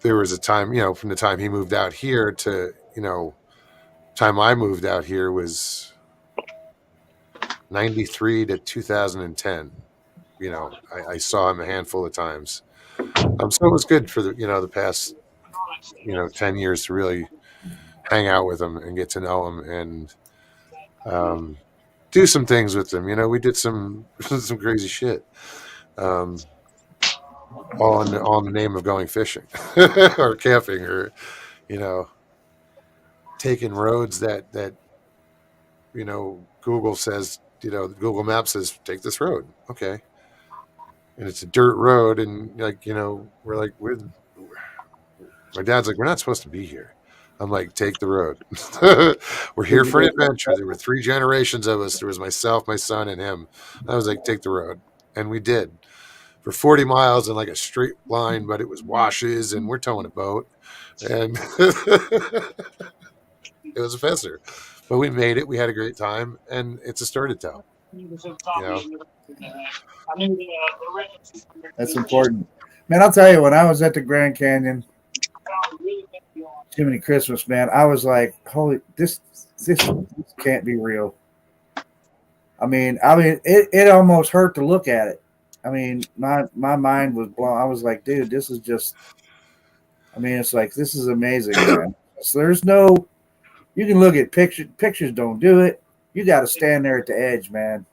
there was a time, from the time he moved out here to time I moved out here was 93 to 2010. I saw him a handful of times. So it was good for the past 10 years to really hang out with him and get to know him and do some things with him. We did some crazy shit. All in the name of going fishing or camping or taking roads that Google says, Google Maps says take this road. Okay. And it's a dirt road, and we're my dad's like, we're not supposed to be here. I'm like, take the road. We're here for an adventure. There were 3 generations of us. There was myself, my son, and him. I was like, take the road. And we did for 40 miles in like a straight line, but it was washes, and we're towing a boat. And it was a fester. But we made it. We had a great time, and it's a story to tell. That's important. Man, I'll tell you, when I was at the Grand Canyon, Jiminy Christmas, man, I was like, holy, this can't be real. I mean, it almost hurt to look at it. I mean, my mind was blown. I was like, dude, this is just, it's like, this is amazing, man. So there's no, you can look at pictures don't do it. You got to stand there at the edge, man.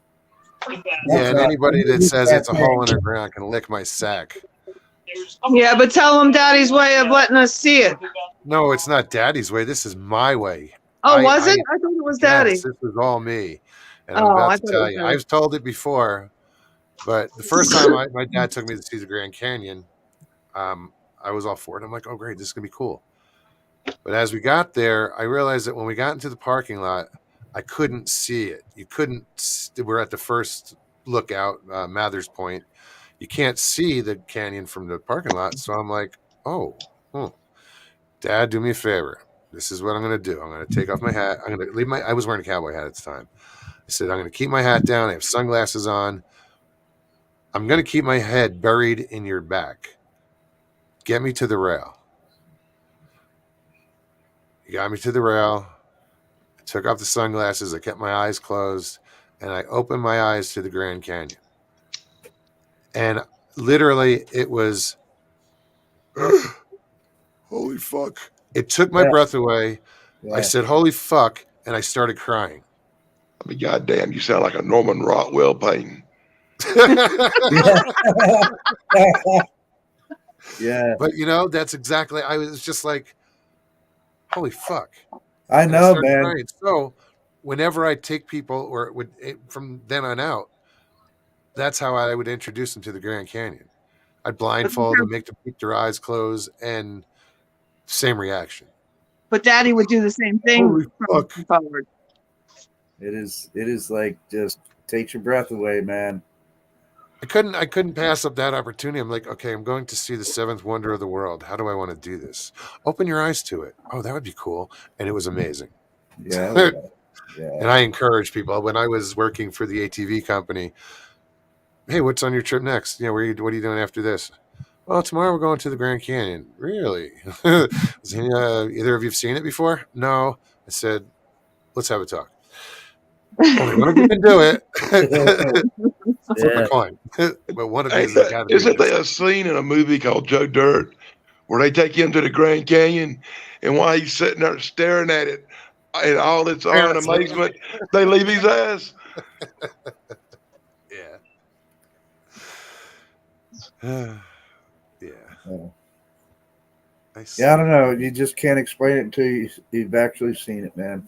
Yeah, and anybody that says it's a hole in the ground can lick my sack. Yeah, but tell them Daddy's way of letting us see it. No, it's not Daddy's way. This is my way. Oh, was it? I thought it was Daddy. Yes, this was all me. And I'm about to tell you. I've told it before, but the first time my dad took me to see the Grand Canyon, I was all for it. I'm like, oh, great, this is going to be cool. But as we got there, I realized that when we got into the parking lot, I couldn't see it. You couldn't. We're at the first lookout, Mather's Point. You can't see the canyon from the parking lot. So I'm like, Dad, do me a favor. This is what I'm going to do. I'm going to take off my hat. I'm going to leave I was wearing a cowboy hat at the time. I said, I'm going to keep my hat down. I have sunglasses on. I'm going to keep my head buried in your back. Get me to the rail. He got me to the rail. I took off the sunglasses. I kept my eyes closed, and I opened my eyes to the Grand Canyon. And literally, it was, holy fuck. It took my breath away. Yeah. I said, holy fuck, and I started crying. I mean, goddamn, you sound like a Norman Rockwell painting. Yeah. But, that's exactly, I was just like, holy fuck. I know, man. Crying. So whenever I take people from then on out, that's how I would introduce them to the Grand Canyon. I'd blindfold them, make them keep their eyes closed, and same reaction. But Daddy would do the same thing. Forward. It is like just takes your breath away, man. I couldn't pass up that opportunity. I'm like, okay, I'm going to see the 7th wonder of the world. How do I want to do this? Open your eyes to it. Oh, that would be cool. And it was amazing. Yeah. And I encourage people. When I was working for the ATV company, hey, what's on your trip next? What are you doing after this? Well, tomorrow we're going to the Grand Canyon. Really? Either of you have seen it before? No. I said, let's have a talk. Only one of you can do it. Flip a Yeah. coin. But one of you Ain't has that, got to do isn't this. there a scene in a movie called Joe Dirt where they take him to the Grand Canyon, and while he's sitting there staring at it in all its awe and Parents leave. amazement, they leave his ass? Yeah. Yeah. Oh. I Yeah, I see. don't know. You just can't explain it until you've actually seen it, man.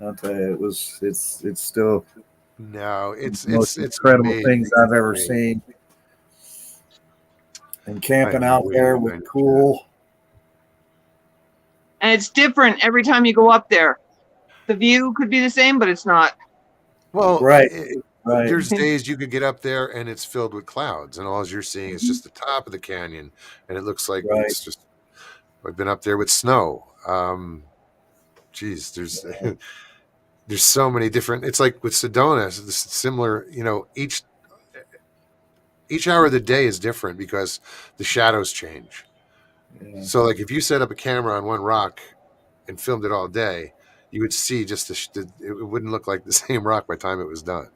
I'll tell you, it's still No, the most it's incredible amazing. things I've ever Amazing. seen. And I camping am out way there behind with you for cool. And it's different every time you go up there. The view could be the same, but it's not. that. Well, Right, right. there's days you could get up there and it's filled with clouds, and all you're seeing is just the top of the canyon, and it looks like Right. it's just. I've been up there with snow. Geez, there's so many different. It's like with Sedona, it's similar. You know, each hour of the day is different because the shadows change. Yeah. So, like, if you set up a camera on one rock and filmed it all day, you would see just it wouldn't look like the same rock by the time it was done.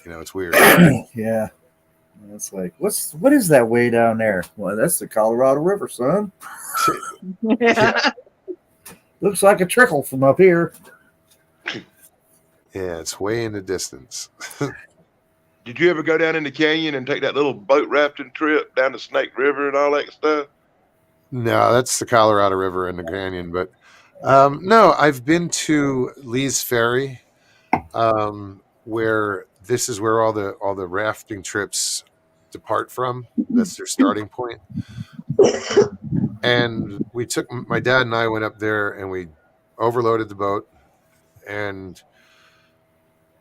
You know, it's weird. Yeah. It's like, what is that way down there? Well, that's the Colorado River, son. Yeah. Looks like a trickle from up here. Yeah, it's way in the distance. Did you ever go down in the canyon and take that little boat rafting trip down the Snake River and all that stuff? No, that's the Colorado River and the canyon. But no, I've been to Lee's Ferry, where this is where all the rafting trips depart from. That's their starting point. And my dad and I went up there and we overloaded the boat and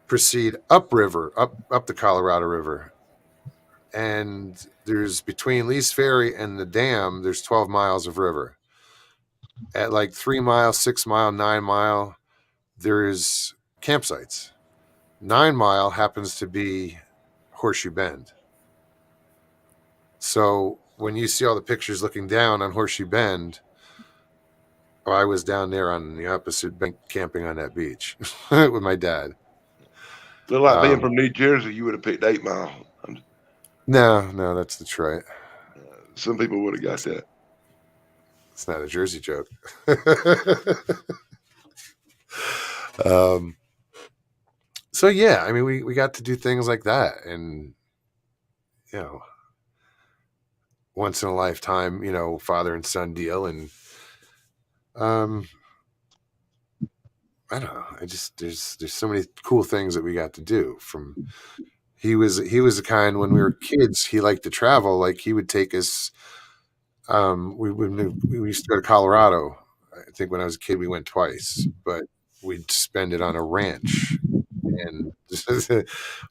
proceed upriver, up the Colorado River. And there's between Lee's Ferry and the dam, there's 12 miles of river. At like 3 mile, 6 mile, 9 mile, there's campsites. 9 mile happens to be Horseshoe Bend. So when you see all the pictures looking down on Horseshoe Bend, I was down there on the opposite bank camping on that beach with my dad. Look like being from New Jersey, you would have picked 8 Mile. No, that's Detroit. Some people would have got that. It's not a Jersey joke. So yeah, I mean, we got to do things like that, and you know, once in a lifetime, you know, father and son deal, and I don't know. I just there's so many cool things that we got to do. From he was the kind when we were kids, he liked to travel. Like he would take us. We used to go to Colorado. I think when I was a kid, we went twice, but we'd spend it on a ranch and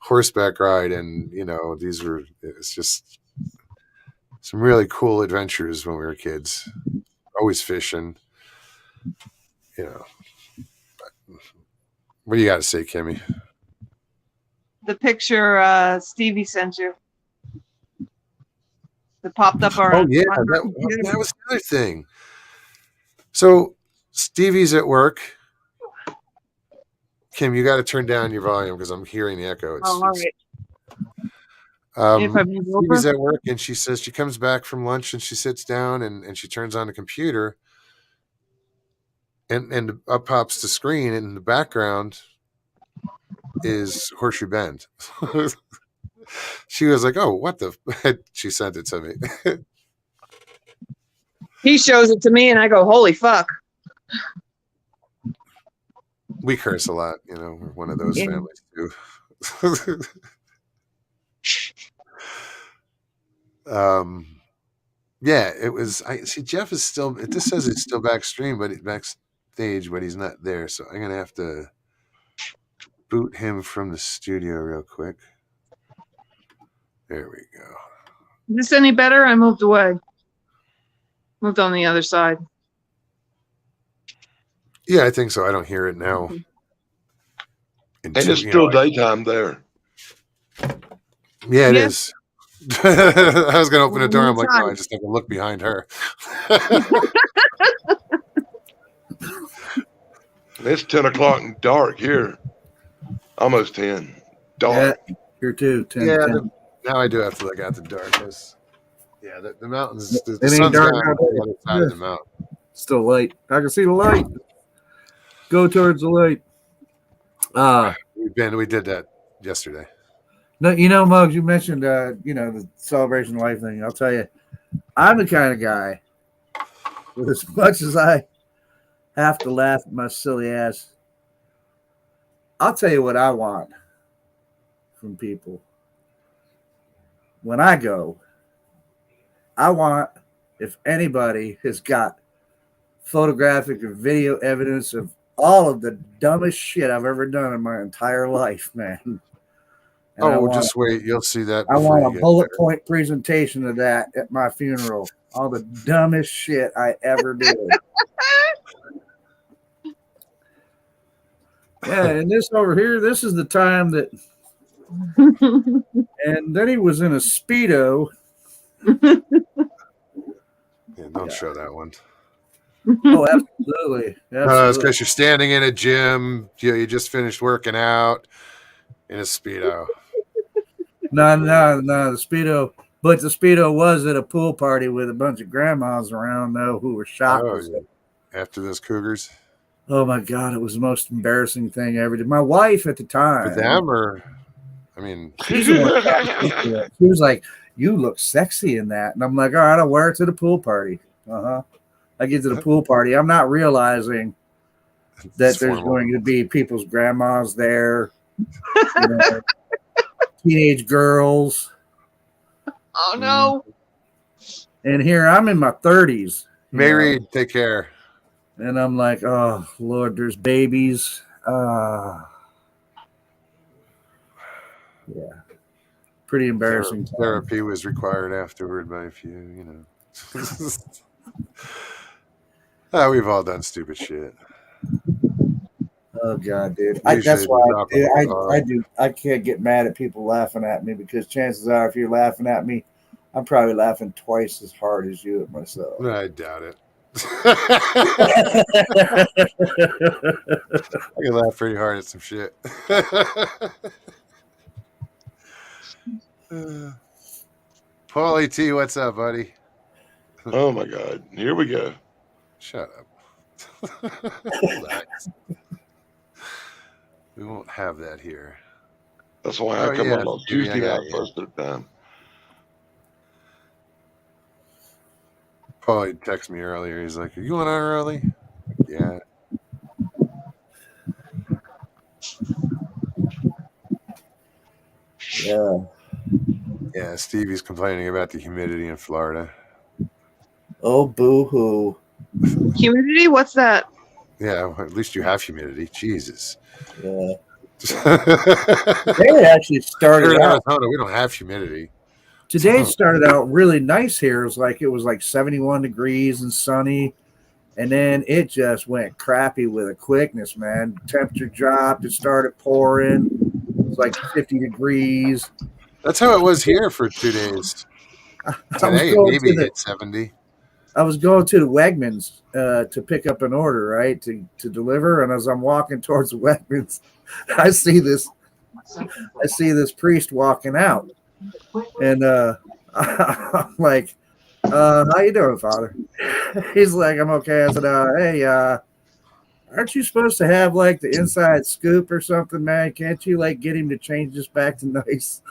horseback ride, and you know, it's just some really cool adventures when we were kids. Always fishing, you know. What do you got to say, Kimmy? The picture Stevie sent you. That popped up our. Oh yeah, that was the other thing. So Stevie's at work. Kim, you got to turn down your volume because I'm hearing the echo. All right. If I move Stevie's over? at work and she says she comes back from lunch and she sits down and she turns on the computer and up pops the screen and in the background is Horseshoe Bend. She was like, "Oh, what the?" She sent it to me. He shows it to me and I go, holy fuck. We curse a lot, you know. We're one of those families too. Yeah, it was. I see. Jeff is still. This says it's still backstage, but he's not there. So I'm gonna have to boot him from the studio real quick. There we go. Is this any better? I moved away. Moved on the other side. Yeah, I think so. I don't hear it now. And it's still daytime there. Yeah, it is. I was going to open the door. I'm like, no, I just have to look behind her. It's 10 o'clock and dark here. Almost 10. Dark. Yeah, here too. 10, Yeah, 10. now I do have to look out the darkness. Yeah, the mountains, the It ain't sun's dark down now, on the baby. other side of the mountain. Still light. I can see the light. Go towards the light. We did that yesterday. No, Muggs, you mentioned the celebration of life thing. I'll tell you, I'm the kind of guy with as much as I have to laugh at my silly ass, I'll tell you what I want from people. When I go, I want, if anybody has got photographic or video evidence of all of the dumbest shit I've ever done in my entire life, man. And just wait. You'll see that I before want you a get bullet there. point presentation of that at my funeral. All the dumbest shit I ever did. Yeah, and this over here, this is the time that. And then he was in a Speedo. Yeah, don't show that one. Oh, absolutely. It's because you're standing in a gym. You just finished working out in a Speedo. No, the Speedo. But the Speedo was at a pool party with a bunch of grandmas around, though, who were shocked. Oh, yeah. After those cougars? Oh, my God. It was the most embarrassing thing I ever did. My wife at the time. For them, or, I mean. She's the one. She was like, you look sexy in that. And I'm like, all right, I'll wear it to the pool party. I get to the pool party. I'm not realizing that there's going to be people's grandmas there, teenage girls. Oh, no. And here I'm in my 30s. Married, take care. And I'm like, oh, Lord, there's babies. Yeah. Pretty embarrassing. Therapy was required afterward by a few, We've all done stupid shit. Oh God, dude! That's why I can't get mad at people laughing at me, because chances are, if you're laughing at me, I'm probably laughing twice as hard as you at myself. I doubt it. I can laugh pretty hard at some shit. Paulie T, what's up, buddy? Oh my God, here we go. Shut up. Relax. We won't have that here. That's why I come on Tuesday night most of the time. Paulie texted me earlier. He's like, "Are you on early?" Yeah. Yeah, Stevie's complaining about the humidity in Florida. Oh, boo-hoo. Humidity? What's that? Yeah, well, at least you have humidity. Jesus. Yeah. They actually started out. Arizona, we don't have humidity. Today started out really nice here. It was like 71 degrees and sunny. And then it just went crappy with a quickness, man. Temperature dropped. It started pouring. It was like 50 degrees. That's how it was here for 2 days. Today, maybe hit 70. I was going to the Wegmans to pick up an order, right, to deliver. And as I'm walking towards the Wegmans, I see this priest walking out. And I'm like, how you doing, Father? He's like, I'm okay. I said, hey, aren't you supposed to have like the inside scoop or something, man? Can't you like get him to change this back to nice?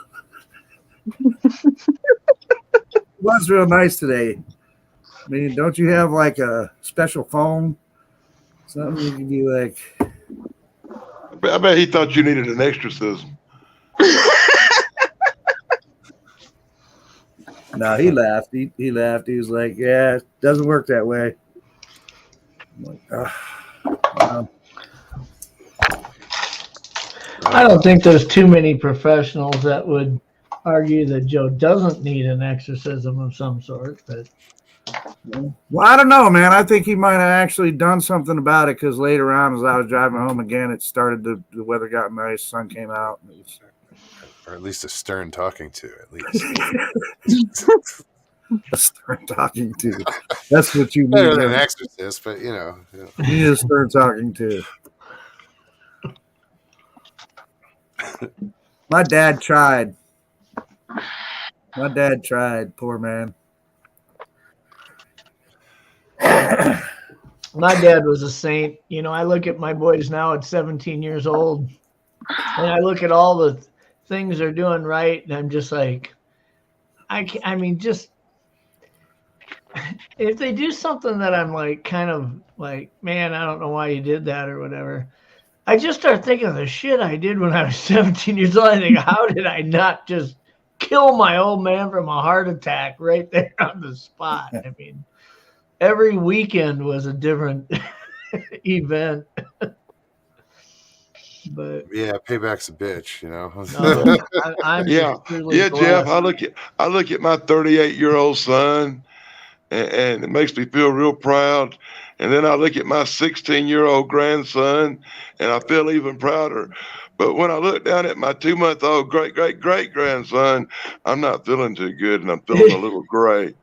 It was real nice today. I mean, don't you have like a special phone? Something you can be like. I bet he thought you needed an exorcism. No, he laughed. He laughed. He was like, yeah, it doesn't work that way. I'm like, I don't think there's too many professionals that would argue that Joe doesn't need an exorcism of some sort. But well, I don't know, man. I think he might have actually done something about it, because later on, as I was driving home again, it started the weather got nice, sun came out. Or at least a stern talking to, at least. A stern talking to. That's what you need. Better than an exorcist, but You need a stern talking to. My dad tried. Poor man. My dad was a saint. You know, I look at my boys now at 17 years old, and I look at all the things they're doing right, and I'm just like, I mean, just if they do something that I'm like, kind of like, man, I don't know why you did that or whatever. I just start thinking of the shit I did when I was 17 years old. I think, how did I not just kill my old man from a heart attack right there on the spot? I mean, every weekend was a different event. But Yeah, payback's a bitch, you know. no, I'm Yeah, just truly yeah, Jeff. blessed. I look at my 38-year-old son, and it makes me feel real proud. And then I look at my 16-year-old grandson, and I feel even prouder. But when I look down at my 2-month-old great grandson, I'm not feeling too good, and I'm feeling a little gray.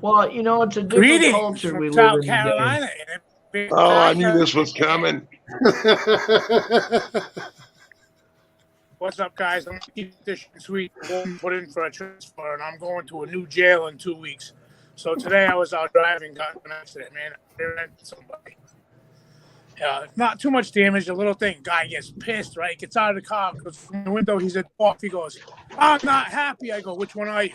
Well, you know, it's a different Greetings culture from we live South in today. Carolina. And Oh, I knew this was coming. what's up, guys? I'm gonna keep this sweet. Put in for a transfer, and I'm going to a new jail in 2 weeks. So today I was out driving, got in an accident, man. I ran into somebody. Not too much damage, a little thing. Guy gets pissed, right? Gets out of the car, goes from the window. He's off. He goes, "I'm not happy." I go, "Which one are you?"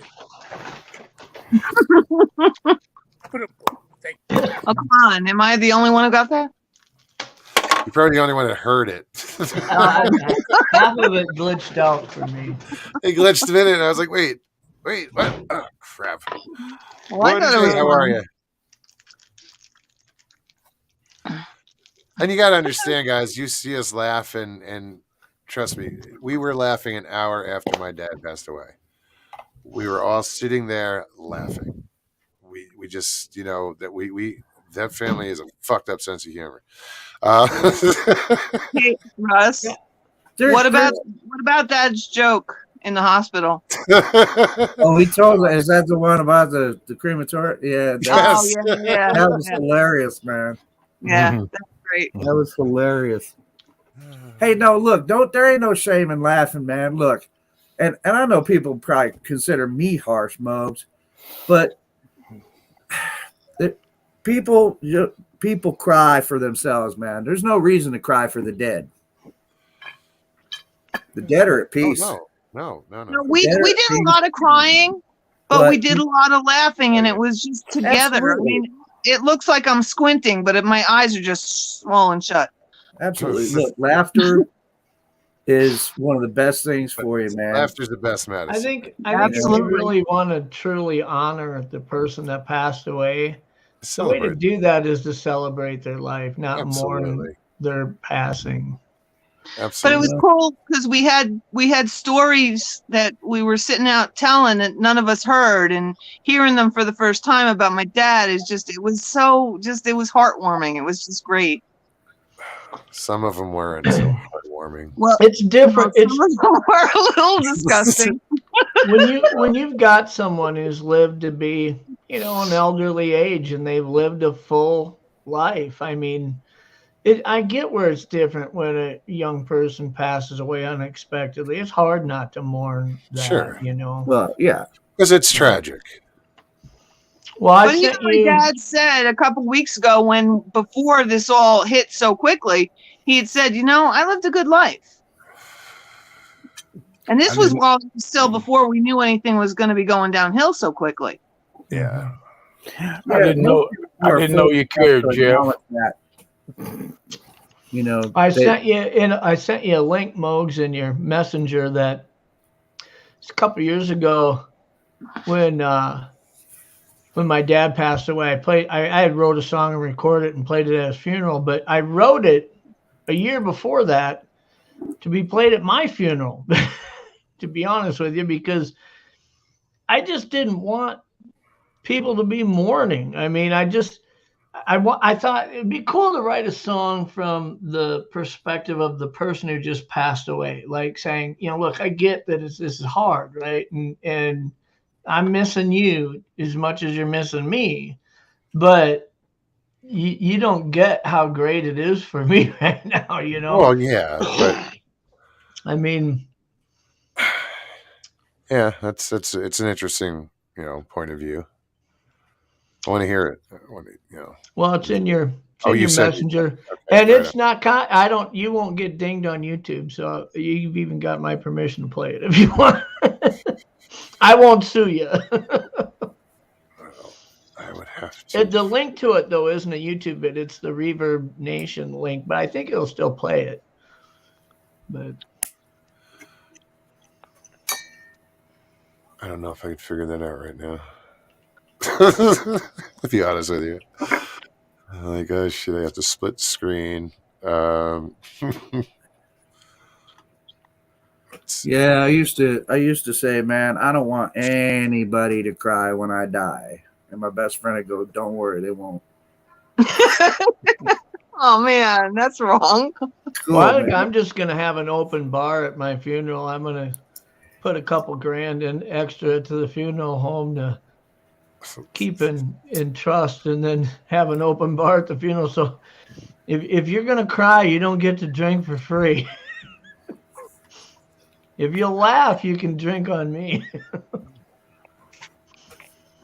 Thank you. Oh, come on. Am I the only one who got that? You're probably the only one that heard it. Half of it glitched out for me. It glitched a minute, and I was like, wait, what? Oh, crap. Well, I thought it Hey, was how are fun. you? And you got to understand, guys, you see us laugh, and trust me, we were laughing an hour after my dad passed away. We were all sitting there laughing. We just, you know, that family has a fucked up sense of humor. Hey, Russ, what about Dad's joke in the hospital? Oh, he told me. Is that the one about the crematorium? Yeah, Oh, Yes. yeah. that was hilarious, man. Yeah, that's great. That was hilarious. Hey, no, look, there ain't no shame in laughing, man. Look, and I know people probably consider me harsh, Mobs, but people cry for themselves, man. There's no reason to cry for the dead. The dead are at peace. No. No, we did a lot of crying, but we did a lot of laughing, and it was just together. Absolutely. I mean, it looks like I'm squinting, but my eyes are just swollen shut. Absolutely. Look, laughter is one of the best things for you, man. Laughter's the best medicine. I think if you really want to truly honor the person that passed away, the way to do that is to celebrate their life, not mourn their passing. Absolutely. But it was cool because we had stories that we were sitting out telling that none of us heard, and hearing them for the first time about my dad it was heartwarming. It was just great. Some of them weren't so heartwarming. Well, it's different. Some of them were a little disgusting. when you've got someone who's lived to be, an elderly age and they've lived a full life. I mean, I get where it's different when a young person passes away unexpectedly. It's hard not to mourn that, Sure. Well, yeah. Because it's tragic. Well, but my dad said a couple weeks ago before this all hit so quickly, he had said, I lived a good life. And this was still before we knew anything was going to be going downhill so quickly. Yeah. I didn't know you cared, Jeff. I sent you a link, Mogs, in your messenger that a couple of years ago when my dad passed away. I had wrote a song and recorded it and played it at his funeral, but I wrote it a year before that to be played at my funeral, to be honest with you, because I just didn't want people to be mourning. I mean, I thought it'd be cool to write a song from the perspective of the person who just passed away, like saying, look, I get that this is hard, right? And I'm missing you as much as you're missing me, but you don't get how great it is for me right now. You know. Well, yeah, but I mean, yeah, it's an interesting point of view. I want to hear it. I want to. well, it's in your Oh, you said you messenger, okay, and right on. it's not. I don't. You won't get dinged on YouTube, so you've even got my permission to play it if you want. I won't sue you. Well, I would have to. The link to it though isn't a YouTube vid; it's the Reverb Nation link. But I think it'll still play it. But I don't know if I could figure that out right now. To be honest with you, like, oh shit, I have to split screen. Yeah, I used to say, man, I don't want anybody to cry when I die. And my best friend would go, don't worry, they won't. Oh man, that's wrong. Cool, well, I think man. I'm just gonna have an open bar at my funeral. I'm gonna put a couple grand in extra to the funeral home to keep in trust, and then have an open bar at the funeral. So if you're gonna cry, you don't get to drink for free. If you laugh, you can drink on me.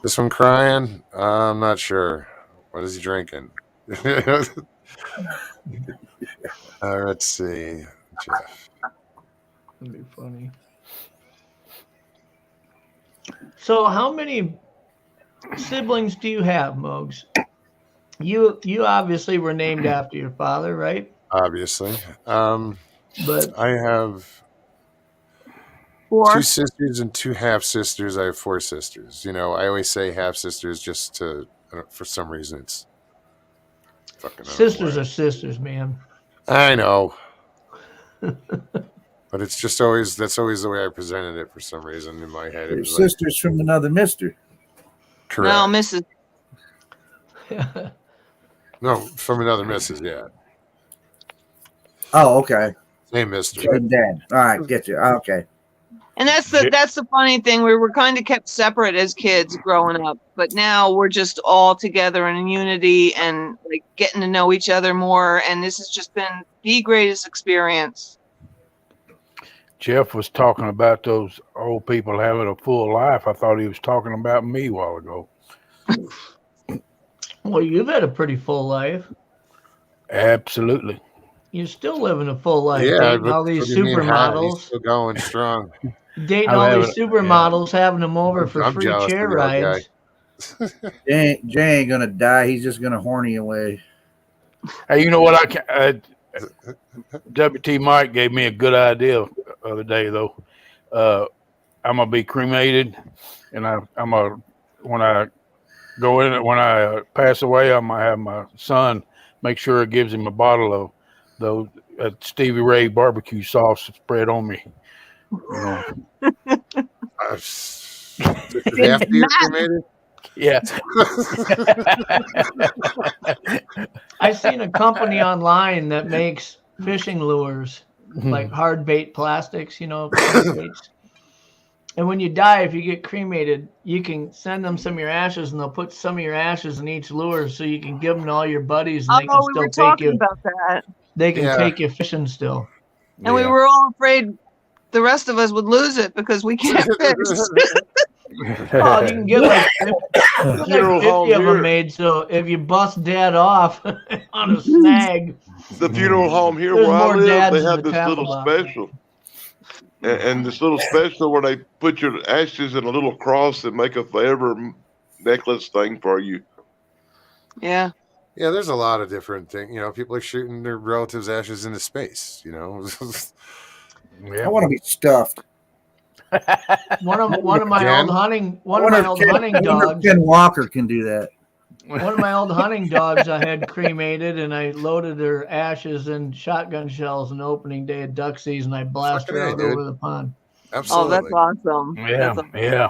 This one crying? I'm not sure. What is he drinking? Let's see, Jeff. That'd be funny. So, how many siblings do you have, Mogs? You obviously were named after your father, right? Obviously, But I have 4. 2 sisters and 2 half sisters. I have 4 sisters. I always say half sisters just to, for some reason, it's fucking. Sisters are sisters, man. I know. But it's just that's always the way I presented it for some reason in my head. They're sisters from another mister. Correct. No, Mrs. No, from another Mrs. Yeah. Oh, okay. Same mister. Same dad. All right, get you. Okay. And that's the funny thing. We were kind of kept separate as kids growing up, but now we're just all together in unity and like getting to know each other more. And this has just been the greatest experience. Jeff was talking about those old people having a full life. I thought he was talking about me a while ago. Well, you've had a pretty full life. Absolutely. You're still living a full life. Yeah, dating all these supermodels. Still going strong. Dating all these supermodels, having them over for I'm free jealous chair of the old guy. rides. Jay ain't gonna die. He's just gonna horny away. Hey, you know what? WT Mike gave me a good idea the other day, though. I'm gonna be cremated, and I'm gonna when I go in when I pass away, I'm gonna have my son make sure it gives him a bottle of those Stevie Ray barbecue sauce spread on me. You know. After you're cremated? Yeah. I seen a company online that makes fishing lures, like hard bait plastics, baits. And when you die, if you get cremated, you can send them some of your ashes, and they'll put some of your ashes in each lure, so you can give them to all your buddies, and they can still take you. About that. They can take you fishing still. And we were all afraid the rest of us would lose it because we can't fish. Oh, you can get like 50 of them made, so if you bust dad off on a snag. The funeral home here where I live, they have this little special. And this little special where they put your ashes in a little cross and make a forever necklace thing for you. Yeah. Yeah, there's a lot of different things. People are shooting their relatives' ashes into space. I want to be stuffed. One of my old hunting dogs. Ken Walker can do that. One of my old hunting dogs I had cremated, and I loaded her ashes in shotgun shells on opening day of duck season. I blasted her out over the pond. Absolutely. Oh, that's awesome. Yeah, that's awesome. Yeah.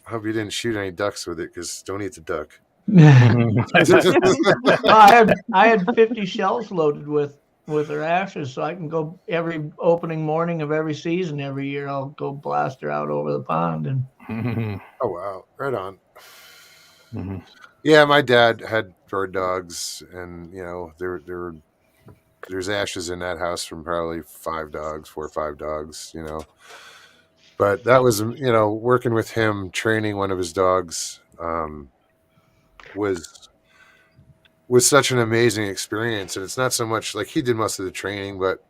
I hope you didn't shoot any ducks with it, because don't eat the duck. I had 50 shells loaded with her ashes, so I can go every opening morning of every season every year. I'll go blast her out over the pond. And oh wow, right on. Yeah, my dad had bird dogs, and there's ashes in that house from probably 4 or 5 dogs. But that was working with him, training one of his dogs, was such an amazing experience. And it's not so much like he did most of the training, but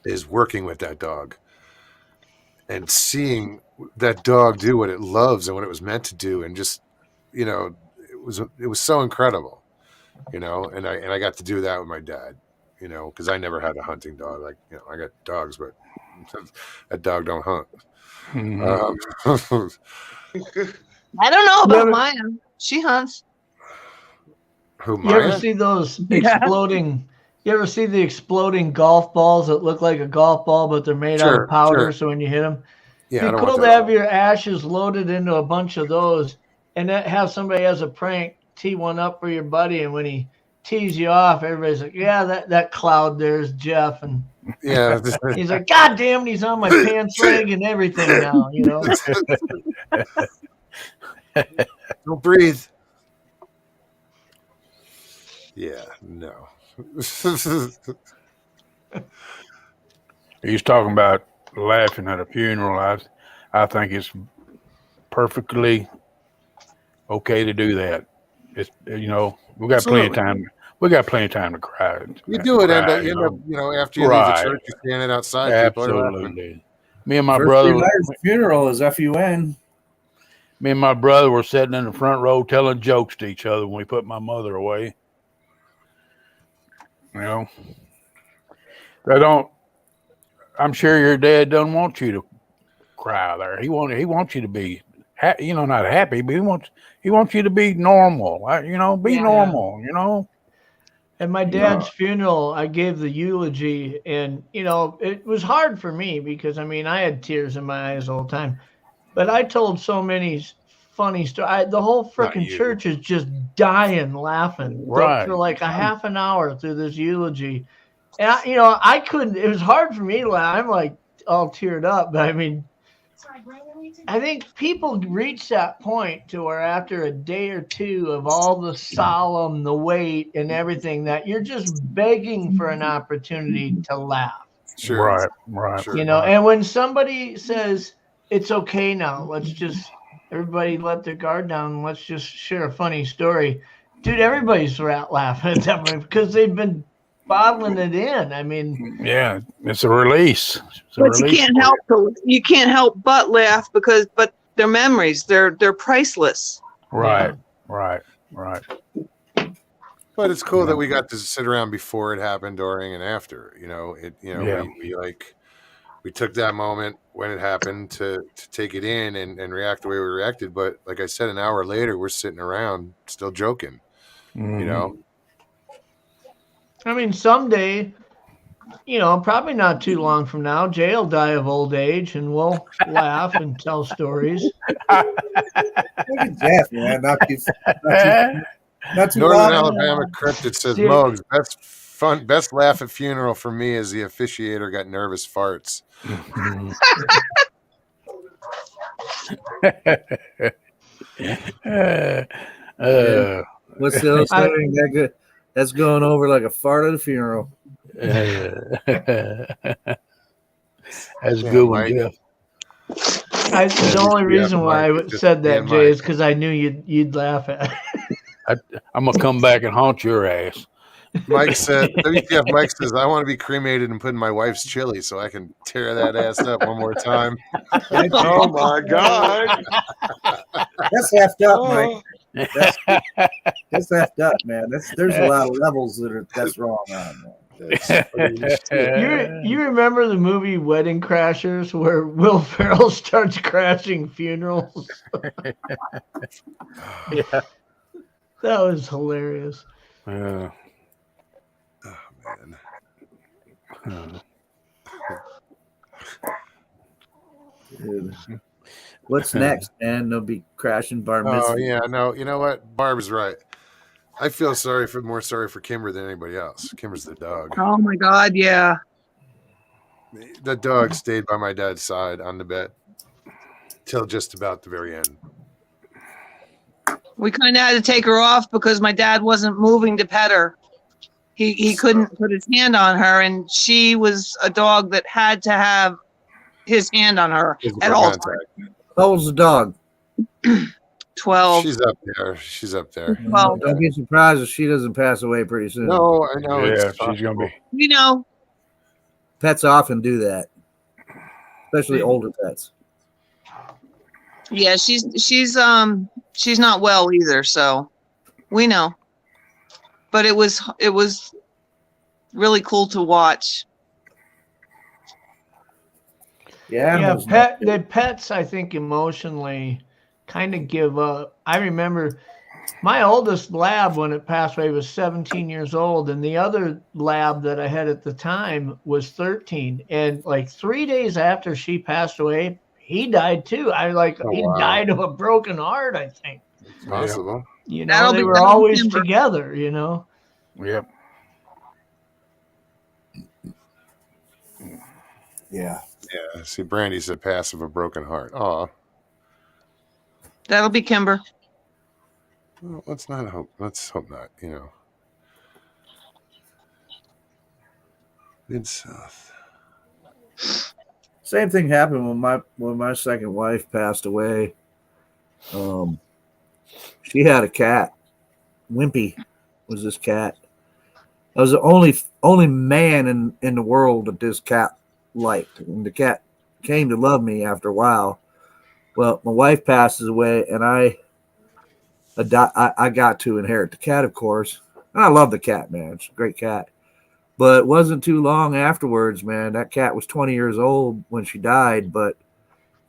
is working with that dog and seeing that dog do what it loves and what it was meant to do, and just it was so incredible. And I got to do that with my dad, because I never had a hunting dog. Like, I got dogs, but that dog don't hunt. I don't know about Maya. She hunts. Who, You Maya? ever see those exploding? You ever see the exploding golf balls that look like a golf ball, but they're made out of powder? So when you hit them, Yeah, it'd I be don't want cool to that. have your ashes loaded into a bunch of those, and then have somebody as a prank tee one up for your buddy, and when he tees you off, everybody's like, "Yeah, that cloud there's Jeff," and Yeah, he's like, "God damn it, he's on my pants leg and everything now," Don't breathe. Yeah, no. He's talking about laughing at a funeral. I think it's perfectly okay to do that. It's we got plenty of time. We got plenty of time to cry. You do it, you end up, after you leave the church, you're standing outside. People are laughing. Absolutely. Me and my First brother. funeral is FUN. Me and my brother were sitting in the front row telling jokes to each other when we put my mother away. They don't. I'm sure your dad doesn't want you to cry there. He wants you to be, not happy, but he wants you to be normal. Be normal. At my dad's funeral, I gave the eulogy, and it was hard for me because I had tears in my eyes all the time. But I told so many funny stories. The whole freaking church is just dying laughing for like a half an hour through this eulogy. And I couldn't. It was hard for me to laugh. I'm like all teared up, but I think people reach that point to where after a day or two of all the solemn, the weight, and everything, that you're just begging for an opportunity to laugh. Sure. Right. Sure. And when somebody says it's okay now, let's just everybody let their guard down and let's just share a funny story, dude. Everybody's laughing at that point because they've been bottling it in. Yeah, it's a release. You can't help but laugh but they're memories. They're priceless. Right. But it's cool that we got to sit around before it happened, during, and after. We took that moment when it happened to take it in and react the way we reacted. But like I said, an hour later, we're sitting around still joking. Someday, probably not too long from now, Jay will die of old age, and we'll laugh and tell stories. Look at Jeff, man. Not too Northern Alabama cryptid says, Mogs, best laugh at funeral for me is the officiator got nervous farts. What's the old saying? That's going over like a fart at a funeral. That's a good one, Jeff. The only reason why I said that, Jay, is because I knew you'd laugh at it. I'm gonna come back and haunt your ass. Mike says, I want to be cremated and put in my wife's chili so I can tear that ass up one more time. Oh my God. That's effed up, Mike. That's effed up, man. There's a lot of levels that's wrong on that. You remember the movie Wedding Crashers where Will Ferrell starts crashing funerals? Yeah. That was hilarious. Man. Dude. What's next, man? They'll be crashing bar mitzvah. Oh yeah, no. You know what? Barb's right. I feel more sorry for Kimber than anybody else. Kimber's the dog. Oh my God, yeah. The dog stayed by my dad's side on the bed till just about the very end. We kind of had to take her off because my dad wasn't moving to pet her. He couldn't put his hand on her, and she was a dog that had to have his hand on her at all times. How old's the dog? 12. She's up there. She's up there. Well, Don't be surprised if she doesn't pass away pretty soon. No, I know. Yeah, it's she's gonna be. you know, Pets often do that, especially older pets. yeah, she's not well either, so we know. But it was really cool to watch. Yeah, the pets, I think, emotionally kind of give up. I remember my oldest lab, when it passed away, was 17 years old, and the other lab that I had at the time was 13. And like 3 days after she passed away, he died too. He died of a broken heart, I think. It's possible. You know, they were always together, you know. Yep. Yeah. Yeah. See, Brandy said pass of a broken heart. Aw. That'll be Kimber. Well, let's not hope. Let's hope not. You know. Good stuff. Same thing happened when my second wife passed away. She had a cat. Wimpy was this cat. I was the only man in the world that this cat liked, and the cat came to love me after a while. Well, my wife passes away, and I got to inherit the cat, of course. And I love the cat, man. It's a great cat. But it wasn't too long afterwards, man. That cat was 20 years old when she died, but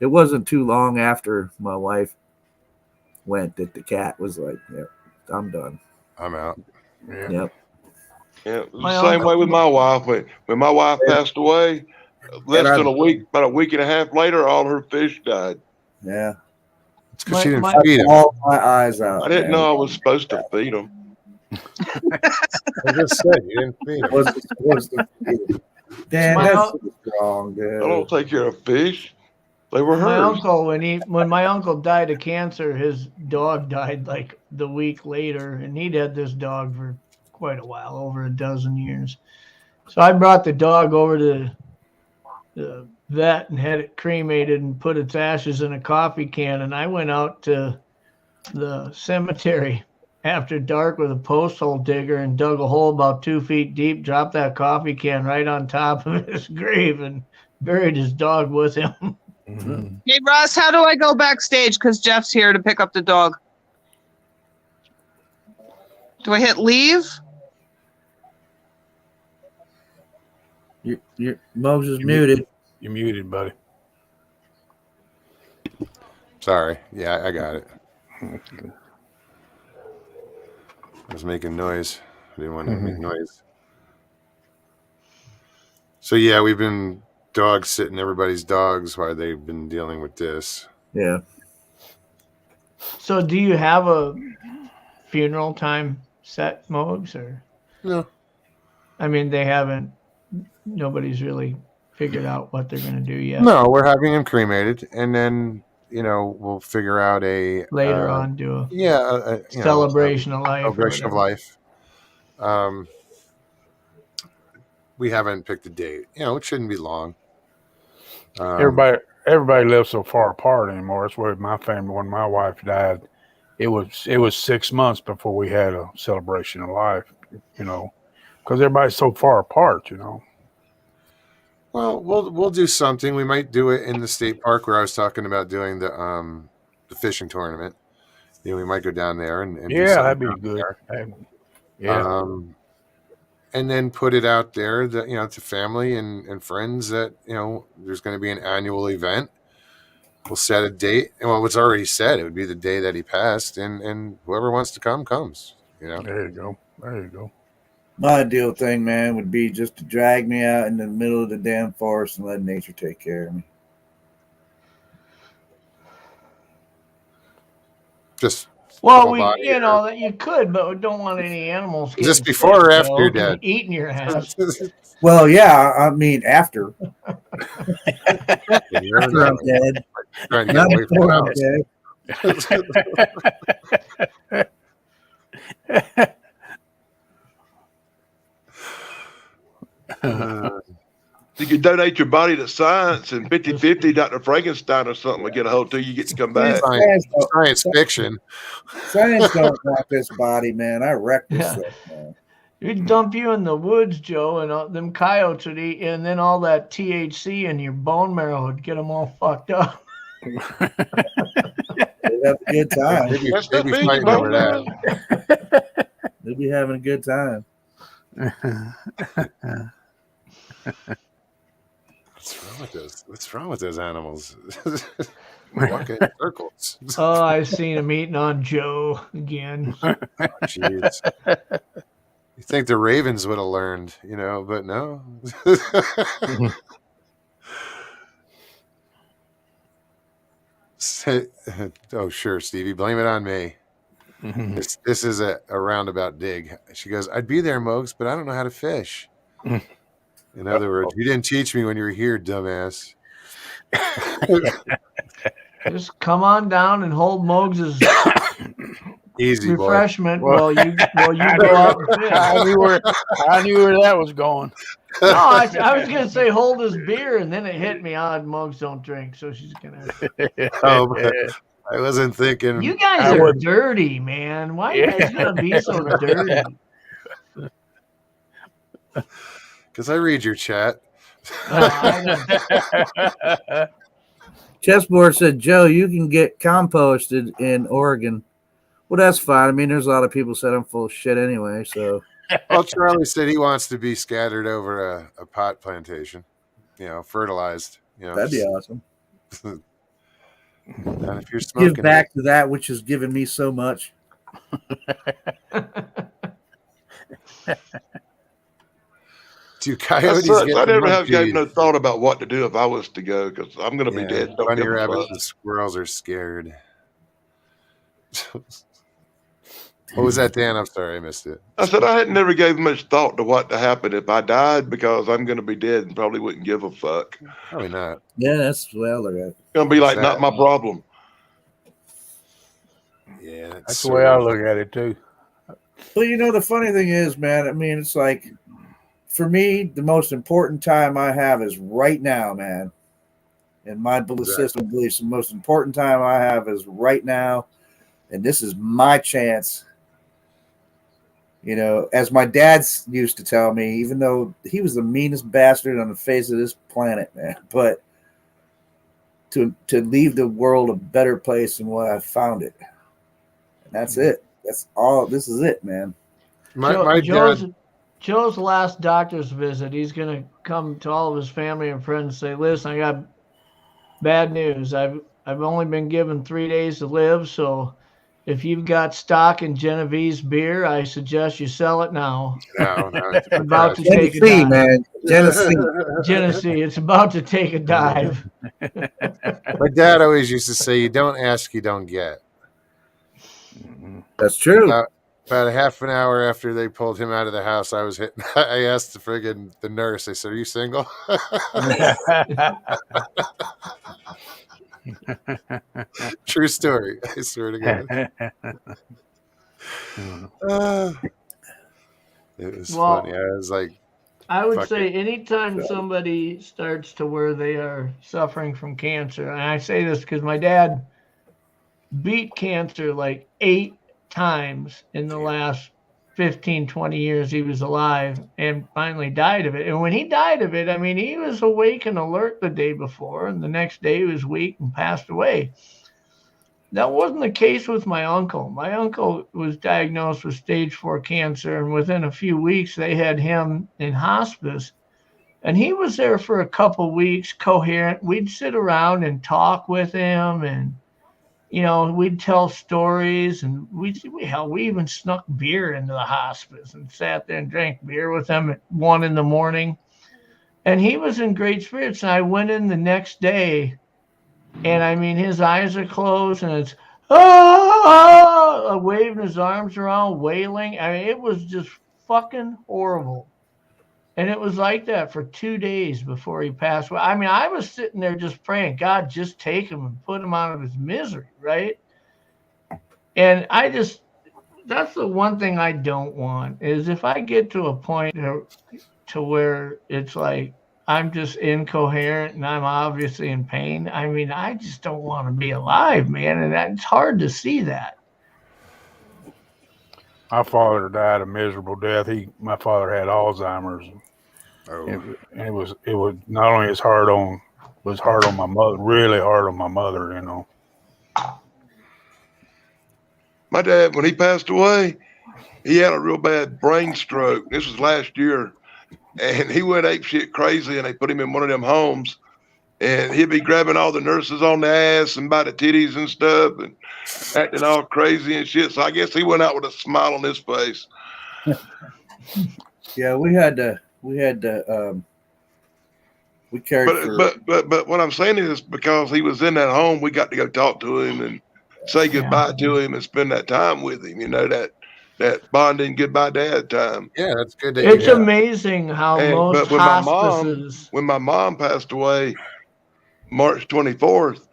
it wasn't too long after my wife went that the cat was like, "Yep, I'm done. I'm out." Yep. Yeah, it was the same way with my wife. When my wife passed away, less than a week, about a week and a half later, all her fish died. Yeah. It's because she didn't feed him. All my eyes out. I didn't know I was supposed to feed them. I just said you didn't feed him. Wasn't supposed to feed him. Dan, that's wrong, dude. I don't take care of fish. They were My hers. uncle, when my uncle died of cancer, his dog died like the week later, and he'd had this dog for quite a while, over a dozen years. So I brought the dog over to the vet and had it cremated and put its ashes in a coffee can, and I went out to the cemetery after dark with a post hole digger and dug a hole about 2 feet deep, dropped that coffee can right on top of his grave, and buried his dog with him. Mm-hmm. Hey, Ross, how do I go backstage? Because Jeff's here to pick up the dog. Do I hit leave? Your Moses muted. You're muted, buddy. Sorry. Yeah, I got it. I was making noise. I didn't want to make noise. So yeah, we've been dog sitting everybody's dogs while they've been dealing with this. Yeah. So do you have a funeral time set, Mogs, or? No. I mean, nobody's really figured out what they're going to do yet. No, we're having him cremated, and then we'll figure out later on do a celebration of life. Celebration of life. We haven't picked a date. It shouldn't be long. Everybody lives so far apart anymore. That's why my family, when my wife died, it was 6 months before we had a celebration of life. Because everybody's so far apart. Well, we'll do something. We might do it in the state park where I was talking about doing the fishing tournament. We might go down there and do that'd be good. Yeah. And then put it out there that to family and friends that there's going to be an annual event. We'll set a date, and it's already said. It would be the day that he passed, and whoever wants to come comes. There you go. My ideal thing, man, would be just to drag me out in the middle of the damn forest and let nature take care of me. Just that you could, but we don't want any animals. Is this before or after you're dead? Eating your ass. Well, yeah, I mean after. After I'm dead. Not before I'm dead. You could donate your body to science, and 50-50, Dr. Frankenstein or something will get a hold to you. You get to come back. Science fiction. Science don't want this body, man. I wrecked this thing, man. We'd dump you in the woods, Joe, and them coyotes would eat, and then all that THC in your bone marrow would get them all fucked up. They'd have a good time. They'd be fighting over that. They'd be having a good time. What's wrong with those animals? Walking in circles. Oh, I've seen them eating on Joe again. Oh, jeez. You think the Ravens would have learned, but no. Oh, sure, Stevie. Blame it on me. This is a roundabout dig. She goes, I'd be there, Mogs, but I don't know how to fish. In other words, you didn't teach me when you were here, dumbass. Just come on down and hold Mogs's easy refreshment while you go out and fish. I knew where that was going. No, I was gonna say hold his beer, and then it hit me. Mogs don't drink, so she's gonna. Oh, I wasn't thinking. You guys are dirty, man. Why are you guys gonna be so dirty? Because I read your chat. Chessboard said, Joe, you can get composted in Oregon. Well, that's fine. I mean, there's a lot of people said I'm full of shit anyway. So, well, Charlie said he wants to be scattered over a pot plantation, fertilized. That'd be awesome. Not if you're smoking. Give back to that which has given me so much. Do coyotes I never gave no thought about what to do if I was to go, because I'm going to be dead. Bunny rabbits and squirrels are scared. What was that, Dan? I'm sorry, I missed it. I said I had never gave much thought to what to happen if I died, because I'm going to be dead and probably wouldn't give a fuck. Probably not. Yeah, that's well. It's going to be like not my problem. Yeah, that's the way I look at it too. Well, the funny thing is, man. I mean, it's like, for me, the most important time I have is right now, man. And my system believes the most important time I have is right now. And this is my chance. As my dad used to tell me, even though he was the meanest bastard on the face of this planet, man, but to leave the world a better place than what I found it. And that's it. That's all. This is it, man. Joe's last doctor's visit, he's going to come to all of his family and friends and say, listen, I got bad news. I've only been given 3 days to live, so if you've got stock in Genevieve's beer, I suggest you sell it now. No, it's about to take a dive. Man. Genesee, it's about to take a dive. My dad always used to say, you don't ask, you don't get. That's true. About a half an hour after they pulled him out of the house, I asked the nurse, I said, are you single? True story. I swear to God. It was funny. I was like, I would say anytime somebody starts to where they are suffering from cancer, and I say this because my dad beat cancer like 8 times in the last 15, 20 years he was alive, and finally died of it. And when he died of it, I mean, he was awake and alert the day before, and the next day he was weak and passed away. That wasn't the case with my uncle. My uncle was diagnosed with stage 4 cancer, and within a few weeks they had him in hospice. And he was there for a couple weeks, coherent. We'd sit around and talk with him, and we'd tell stories, and we even snuck beer into the hospice and sat there and drank beer with him at 1 a.m. And he was in great spirits. And I went in the next day, and I mean, his eyes are closed, and it's waving his arms around, wailing. I mean, it was just fucking horrible. And it was like that for 2 days before he passed away. I mean, I was sitting there just praying, God, just take him and put him out of his misery, right? And that's the one thing I don't want is if I get to a point to where it's like I'm just incoherent and I'm obviously in pain. I mean, I just don't want to be alive, man, and it's hard to see that. My father died a miserable death. My father had Alzheimer's. Oh, It was not only was hard on my mother, really hard on my mother. You know. My dad, when he passed away, he had a real bad brain stroke. This was last year, and he went ape shit crazy, and they put him in one of them homes, and he'd be grabbing all the nurses on the ass and by the titties and stuff, and acting all crazy and shit. So I guess he went out with a smile on his face. Yeah, we carried But what I'm saying is because he was in that home, we got to go talk to him and say goodbye to him and spend that time with him. You know, that bonding goodbye dad time. yeah, that's good. That It's amazing how most But hospices. when my mom passed away, March 24th,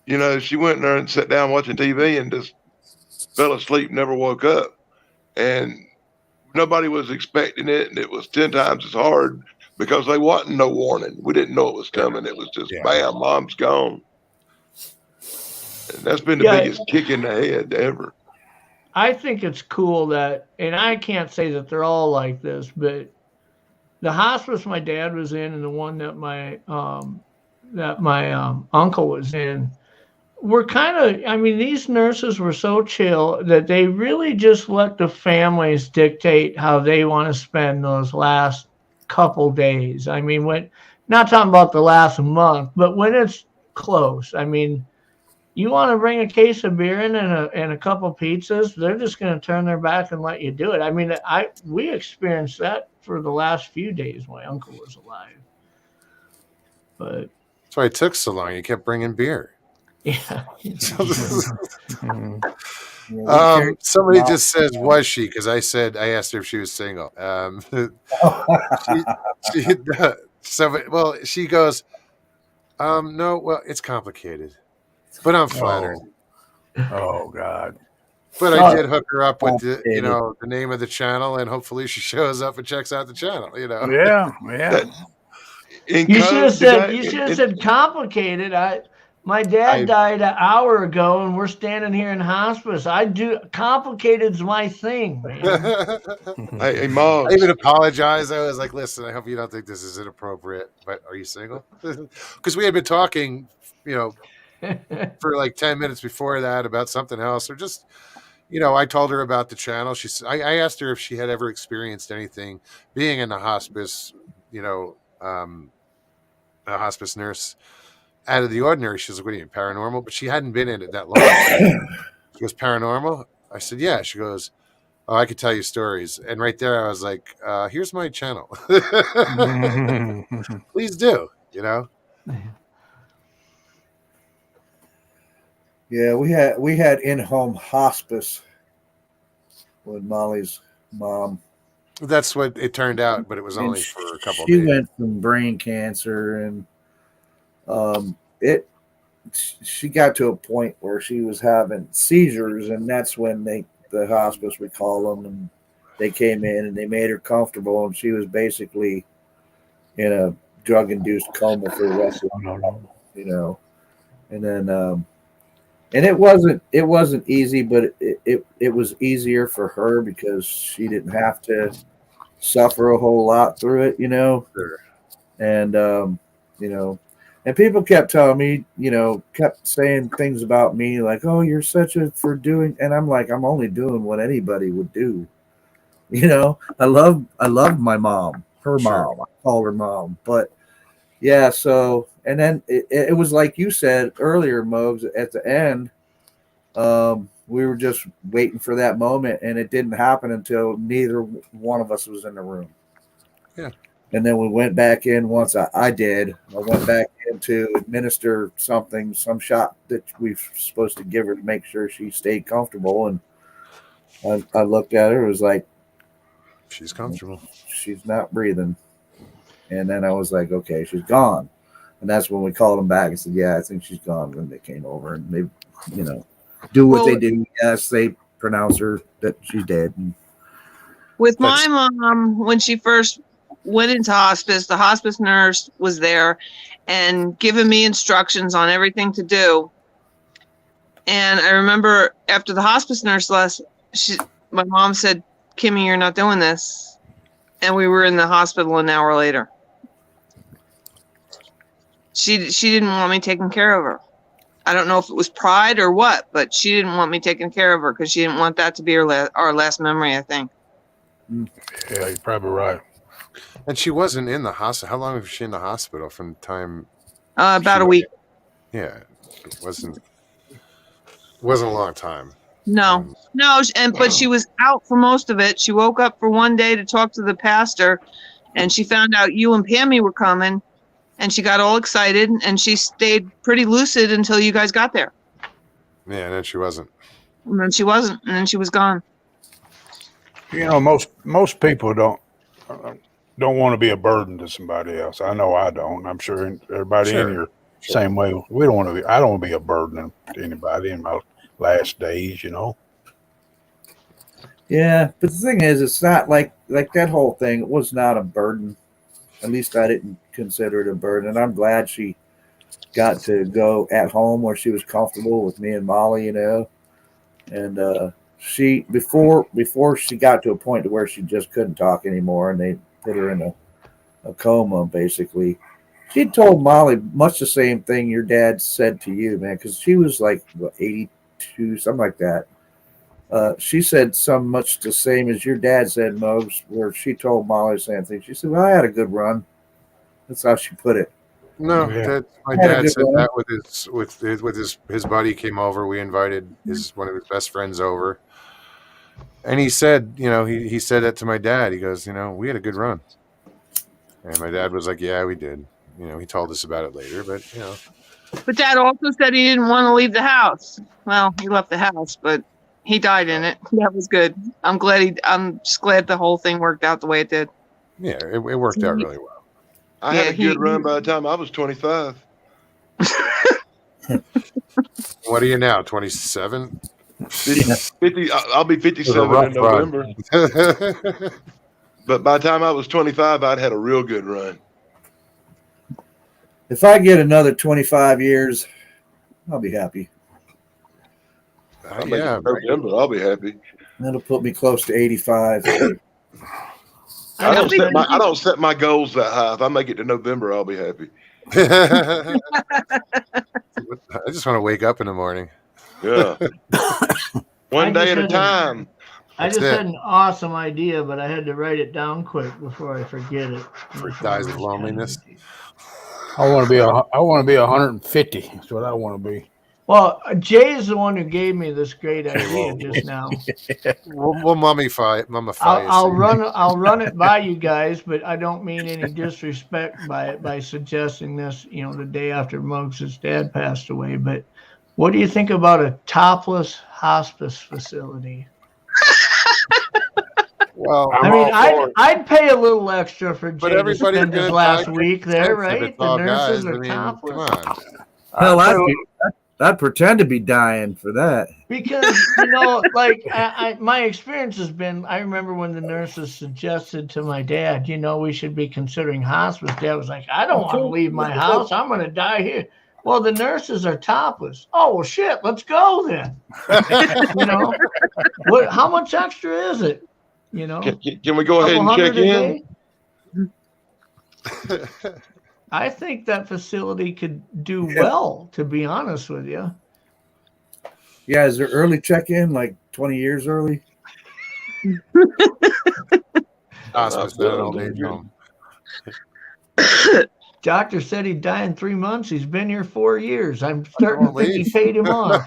you know, she went in there and sat down watching TV and just fell asleep, never woke up. And nobody was expecting it. And it was 10 times as hard because there wasn't no warning. We didn't know it was coming. It was just, bam, mom's gone. And that's been the biggest kick in the head ever. I think it's cool that, and I can't say that they're all like this, but the hospice my dad was in and the one that my uncle was in were kind of, I mean, these nurses were so chill that they really just let the families dictate how they want to spend those last couple days. I mean, not talking about the last month, but when it's close, I mean, you want to bring a case of beer in and a couple pizzas, they're just going to turn their back and let you do it. I mean, we experienced that for the last few days my uncle was alive. But that's why it took so long. You kept bringing beer. Yeah. Somebody just says, "Was she?" Because I asked her if she was single. She goes, "No, well, it's complicated, but I'm flattered." Oh God! But I did hook her up with the name of the channel, and hopefully she shows up and checks out the channel. You know. Yeah. You should have said complicated. My dad died an hour ago, and we're standing here in hospice. Complicated's my thing, man. Hey, Mom. I even apologized. I was like, "Listen, I hope you don't think this is inappropriate, but are you single?" Because we had been talking, for like 10 minutes before that about something else, or just, I told her about the channel. I asked her if she had ever experienced anything being in the hospice, a hospice nurse, out of the ordinary. She was like, "What do you mean, paranormal?" But she hadn't been in it that long. She goes, "Paranormal?" I said, "Yeah." She goes, "Oh, I could tell you stories." And right there, I was like, "Here's my channel. Please do." Yeah, we had in-home hospice with Molly's mom. That's what it turned out, but it was only for a couple of days. She went from brain cancer, and she got to a point where she was having seizures, and that's when the hospice, we call them, and they came in and they made her comfortable, and she was basically in a drug-induced coma for the rest of the night, and then and it wasn't easy, but it was easier for her because she didn't have to suffer a whole lot through it, Sure. and and people kept telling me, kept saying things about me like, "Oh, you're such a for doing," and I'm like, I'm only doing what anybody would do. I love my mom, her mom. I call her mom, but yeah. So, and then it was like you said earlier, Mogs, at the end, we were just waiting for that moment, and it didn't happen until neither one of us was in the room. Yeah. And then we went back in once I did. I went back in to administer some shot that we were supposed to give her to make sure she stayed comfortable. And I looked at her, it was like, she's comfortable. She's not breathing. And then I was like, okay, she's gone. And that's when we called them back and said, yeah, I think she's gone. When they came over and they, do what they do. Yes, they pronounce her that she's dead. And With my mom, when she first went into hospice, the hospice nurse was there and giving me instructions on everything to do. And I remember after the hospice nurse left, my mom said, "Kimmy, you're not doing this." And we were in the hospital an hour later. She didn't want me taking care of her. I don't know if it was pride or what, but she didn't want me taking care of her because she didn't want that to be our last memory, I think. Yeah, you're probably right. And she wasn't in the hospital. How long was she in the hospital from the time? About a week. Yeah, it wasn't a long time. No, but she was out for most of it. She woke up for one day to talk to the pastor, and she found out you and Pammy were coming, and she got all excited, and she stayed pretty lucid until you guys got there. Yeah, and then she wasn't. And then she wasn't, and then she was gone. You know, most people don't want to be a burden to somebody else. I know I don't. I'm sure everybody in here same way. We don't want to be. I don't want to be a burden to anybody in my last days. You know. yeah, but the thing is, it's not like that whole thing. It was not a burden. At least I didn't consider it a burden. And I'm glad she got to go at home where she was comfortable with me and Molly. You know, and she before she got to a point to where she just couldn't talk anymore, and they put her in a coma basically. She told Molly much the same thing your dad said to you, man, because she was like 82, something like that. She said some much the same as your dad said, Mobs, where she told Molly the same thing. She said, "Well, I had a good run." That's how she put it. No, Yeah. my dad said that with his buddy came over. We invited one of his best friends over, and he said, you know, he said that to my dad. He goes, you know, we had a good run, and my dad was like, yeah, we did. You know, he told us about it later, but you know. But Dad also said he didn't want to leave the house. Well, he left the house, but he died in it. That was good. I'm just glad the whole thing worked out the way it did. Yeah, it worked out really well. I had a good run by the time I was 25. What are you now? 27? 50. I'll be 57 in November. But by the time I was 25, I'd had a real good run. If I get another 25 years, I'll be happy. Yeah, November, I'll be happy. That'll put me close to 85. I don't set my goals that high. If I make it to November, I'll be happy. I just want to wake up in the morning. Yeah. One day at a time. I just had an awesome idea, but I had to write it down quick before I forget it. Dies of loneliness. I want to be 150. That's what I want to be. Well, Jay is the one who gave me this great idea just now. We'll mummify it. I'll run it by you guys, but I don't mean any disrespect by suggesting this, you know, the day after Muggs' dad passed away. But what do you think about a topless hospice facility? Well, I mean, I'd pay a little extra for Jay to spend his last week there, right? The nurses are topless. Come on. Hell, I'd pretend to be dying for that. Because, you know, like my experience has been, I remember when the nurses suggested to my dad, you know, we should be considering hospice. Dad was like, I don't want to leave my house. I'm going to die here. Well, the nurses are topless. Oh, well, shit, let's go then. You know, how much extra is it? You know, can we go ahead and check in? I think that facility could do well, to be honest with you. Yeah, is there early check-in, like 20 years early? Hospice, not an old age home. Doctor said he'd die in 3 months. He's been here 4 years. I'm starting to think he paid him off.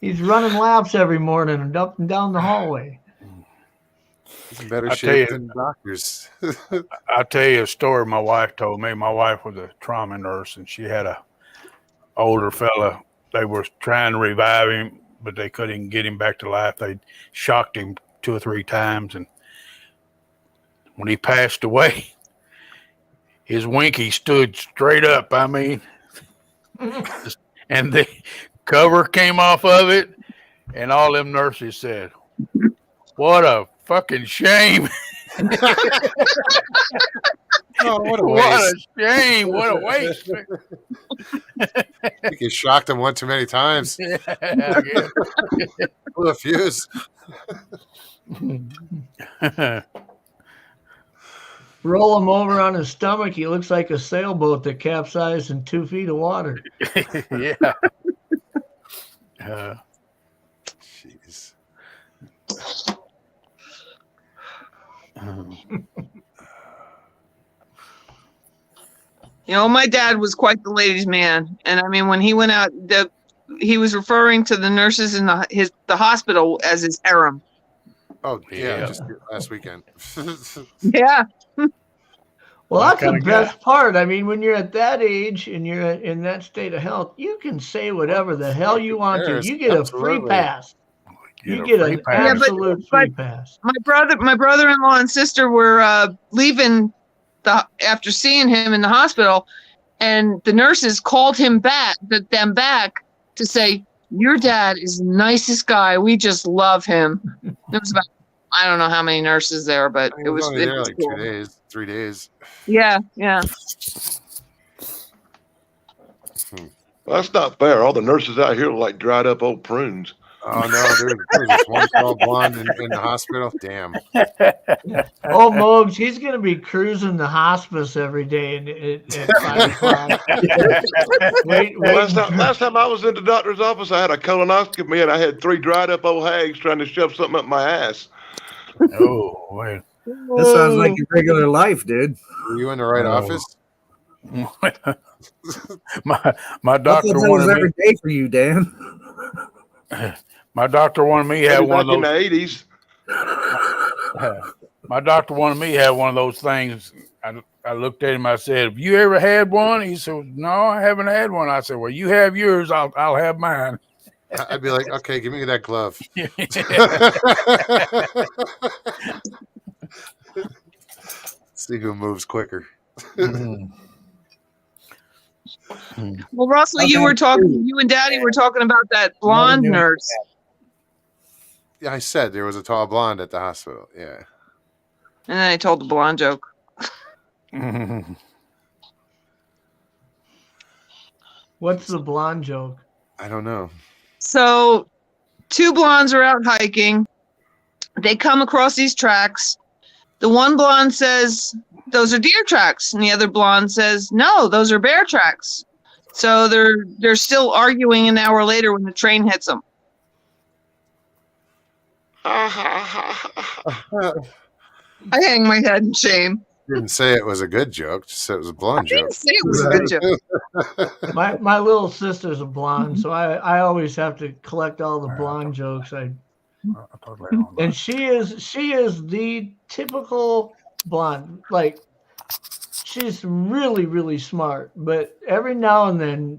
He's running laps every morning and up and down the hallway. He's in better shape than doctors. I'll tell you a story my wife told me. My wife was a trauma nurse, and she had a older fella. They were trying to revive him, but they couldn't get him back to life. They shocked him 2 or 3 times, and when he passed away, his winky stood straight up. I mean, and they cover came off of it, and all them nurses said, "What a fucking shame." Oh, what a What a waste. shame. What a waste. I think you shocked him one too many times. Yeah, I guess. Blew a fuse. Roll him over on his stomach. He looks like a sailboat that capsized in 2 feet of water. Yeah. Jeez. You know, my dad was quite the ladies' man, and I mean, when he went out, he was referring to the nurses in the hospital as his harem. Oh yeah, Yeah. just last weekend. Yeah. Well, My that's the kinda best part. I mean, when you're at that age and you're in that state of health, you can say whatever the hell you want to. cares? You get a free Absolutely. pass. You a get free an pass. Yeah, but- absolute free pass. My brother-in-law and sister were leaving after seeing him in the hospital, and the nurses called them back to say, "Your dad is the nicest guy. We just love him." There was about, I don't know how many nurses there, but I it was only there like cool. 2 days, 3 days. Yeah. Well, that's not fair. All the nurses out here are like dried up old prunes. Oh no, there's this one tall blonde in the hospital. Damn. Oh, Mobes, he's going to be cruising the hospice every day at 5 o'clock. Wait. Last time I was in the doctor's office, I had a colonoscopy and I had 3 dried up old hags trying to shove something up my ass. Oh, wait. That sounds like your regular life, dude. Were you in the right Oh. office? my doctor That was wanted every day for you, Dan. my doctor wanted me to have Maybe one of back in those. the 80s. My doctor wanted me to have one of those things. I looked at him. I said, "Have you ever had one?" He said, "No, I haven't had one." I said, "Well, you have yours. I'll have mine." I'd be like, okay, give me that glove. See who moves quicker. Well, Russell, you and Daddy were talking about that blonde nurse. Yeah, I said there was a tall blonde at the hospital. Yeah. And then I told the blonde joke. What's the blonde joke? I don't know. So 2 blondes are out hiking. They come across these tracks. The one blonde says, "Those are deer tracks." And the other blonde says, "No, those are bear tracks." So they're still arguing an hour later when the train hits them. I hang my head in shame. Didn't say it was a good joke. Just said it was a blonde I joke. didn't say it was a good joke. My little sister's a blonde, so I always have to collect all the blonde jokes. And she is the typical blonde. Like, she's really, really smart, but every now and then,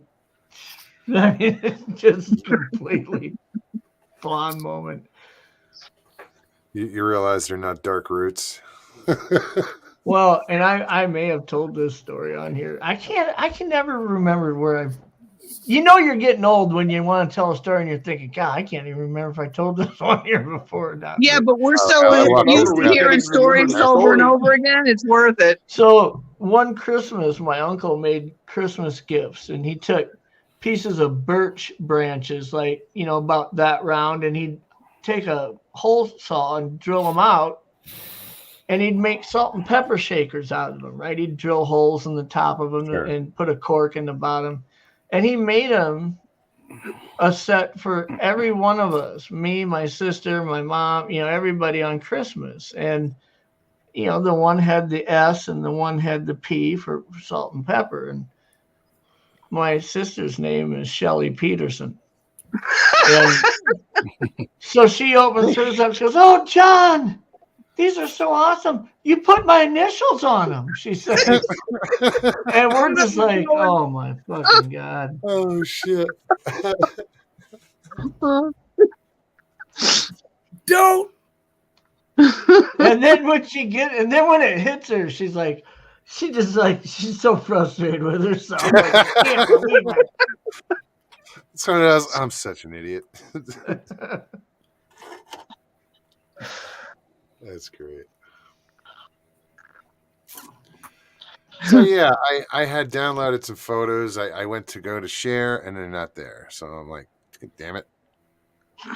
I mean, it's just completely blonde moment. You realize they're not dark roots. Well, and I may have told this story on here. I can never remember where I've. You know, you're getting old when you want to tell a story and you're thinking, God, I can't even remember if I told this one here before or not. Yeah, but we're so used to hearing stories over and over again. It's worth it. So one Christmas, my uncle made Christmas gifts, and he took pieces of birch branches, like, you know, about that round, and he'd take a hole saw and drill them out. And he'd make salt and pepper shakers out of them, right? He'd drill holes in the top of them and put a cork in the bottom. And he made them a set for every one of us, me, my sister, my mom, you know, everybody on Christmas. And, you know, the one had the S and the one had the P for salt and pepper. And my sister's name is Shelley Peterson. And so she opens hers up. She goes, "Oh, John, these are so awesome. You put my initials on them," she says. And we're just like, oh, my fucking God. Oh, shit. Don't. And then when when it hits her, she's so frustrated with herself. Like, I can't believe it. Someone else. I'm such an idiot. That's great. So yeah, I had downloaded some photos. I went to go to share, and they're not there. So I'm like, damn it. I'm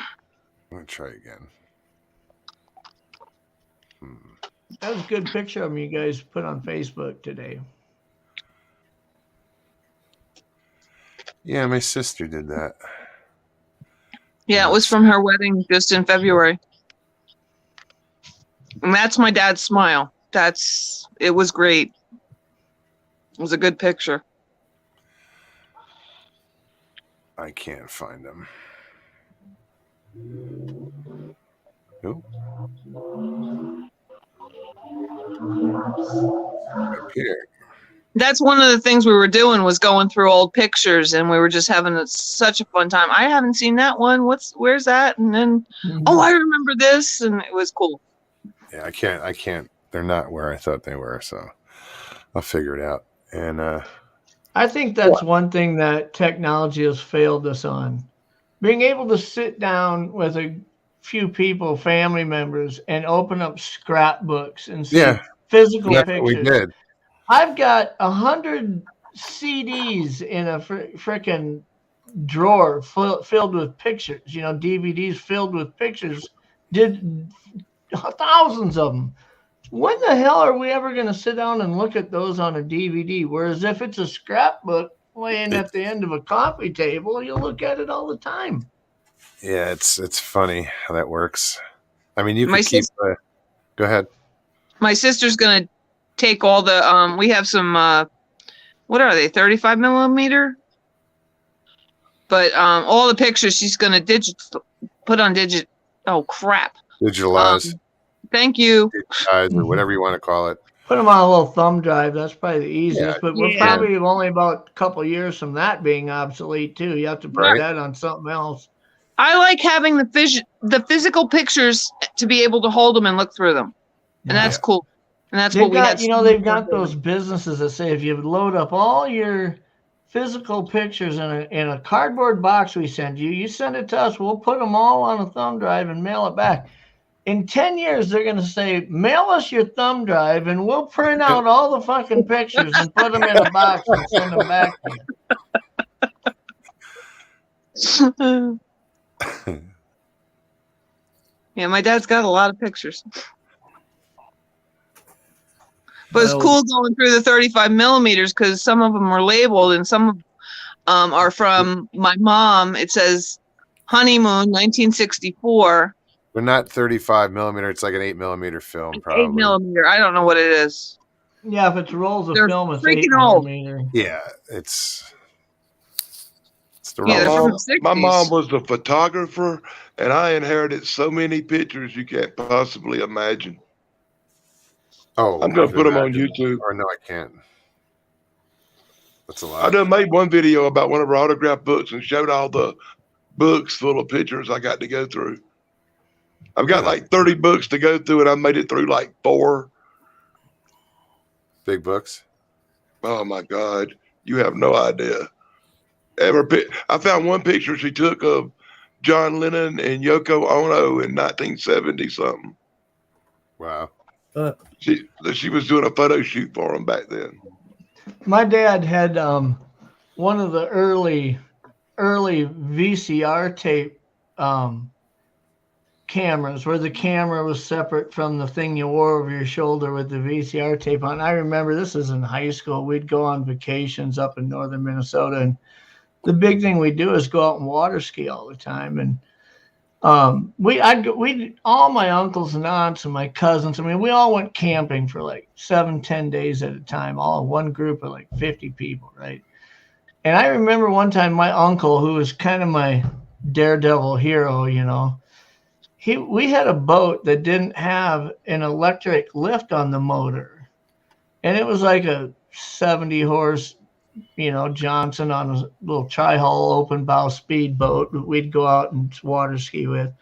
gonna try again. That was a good picture of them you guys put on Facebook today. Yeah, my sister did that. Yeah, it was from her wedding just in February. And that's my dad's smile. It was great. It was a good picture. I can't find them. Nope. Up here. That's one of the things we were doing was going through old pictures, and we were just having such a fun time. I haven't seen that one. Where's that? And then, oh, I remember this, and it was cool. Yeah, I can't. They're not where I thought they were, so I'll figure it out. And I think that's one thing that technology has failed us on. Being able to sit down with a few people, family members, and open up scrapbooks and see physical pictures. What we did. I've got 100 CDs in a freaking drawer filled with pictures. You know, DVDs filled with pictures. Did thousands of them. When the hell are we ever going to sit down and look at those on a DVD? Whereas if it's a scrapbook laying at the end of a coffee table, you'll look at it all the time. Yeah, it's funny how that works. I mean, you can keep. Go ahead. My sister's going to take all the. We have some. What are they? 35 millimeter. But all the pictures she's going to put on digit. Oh crap! Digitalize. Thank you. Digitize or whatever you want to call it. Put them on a little thumb drive. That's probably the easiest. But we're probably only about a couple of years from that being obsolete too. You have to put that on something else. I like having the physical pictures to be able to hold them and look through them, and that's cool. And that's what we had. You know, they've got those businesses that say if you load up all your physical pictures in a cardboard box we send you, you send it to us, we'll put them all on a thumb drive and mail it back. In 10 years, they're going to say, mail us your thumb drive and we'll print out all the fucking pictures and put them in a box and send them back to you. Yeah, my dad's got a lot of pictures. But it's cool going through the 35 millimeters because some of them are labeled and some are from my mom. It says honeymoon 1964. They're not 35 millimeter. It's like an 8 millimeter film, probably. 8 millimeter. I don't know what it is. Yeah, if it's rolls of film, it's 8 millimeter. Yeah, it's the my mom was the photographer, and I inherited so many pictures you can't possibly imagine. Oh, I'm going to put them on YouTube. Or no, I can't. That's a lot. I done made one video about one of her autographed books and showed all the books full of pictures I got to go through. I've got like 30 books to go through, and I made it through like 4. Big books? Oh, my God. You have no idea. I found one picture she took of John Lennon and Yoko Ono in 1970-something. Wow. She was doing a photo shoot for him back then. My dad had one of the early VCR tape cameras where the camera was separate from the thing you wore over your shoulder with the VCR tape on. I remember this is in high school. We'd go on vacations up in northern Minnesota, and the big thing we do is go out and water ski all the time. And we all my uncles and aunts and my cousins, I mean, we all went camping for like 7-10 days at a time, all in one group of like 50 people, right? And I remember one time my uncle, who was kind of my daredevil hero, you know, we had a boat that didn't have an electric lift on the motor. And it was like a 70 horse, you know, Johnson on a little tri-hull open bow speedboat that we'd go out and water ski with.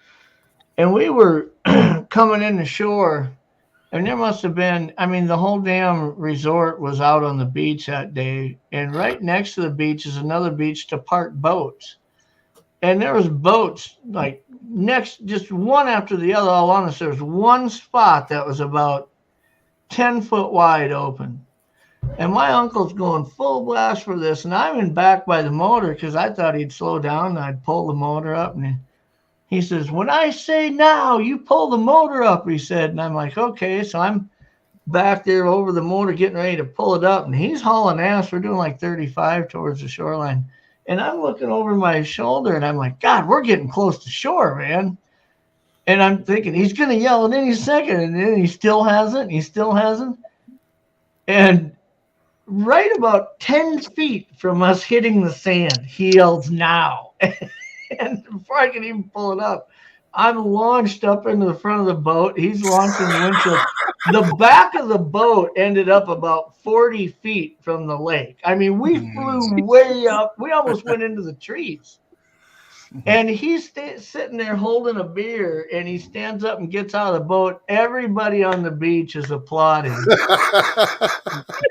And we were coming in the shore, and there must have been, I mean, the whole damn resort was out on the beach that day. And right next to the beach is another beach to park boats. and there was boats like next, just one after the other all on us. There was one spot that was about 10 foot wide open. And my uncle's going full blast for this, and I'm in back by the motor because I thought he'd slow down and I'd pull the motor up. And he says, when I say now, you pull the motor up, he said. And I'm like, okay. So I'm back there over the motor getting ready to pull it up, and he's hauling ass. We're doing like 35 towards the shoreline. And I'm looking over my shoulder, and I'm like, God, we're getting close to shore, man. And I'm thinking he's going to yell at any second, and then he still hasn't. He still hasn't. And right about 10 feet from us hitting the sand, he yells, now. And before I can even pull it up, I'm launched up into the front of the boat. He's launching the windshield. The back of the boat ended up about 40 feet from the lake. I mean, we flew way up. We almost went into the trees. And he's sitting there holding a beer, and he stands up and gets out of the boat. Everybody on the beach is applauding.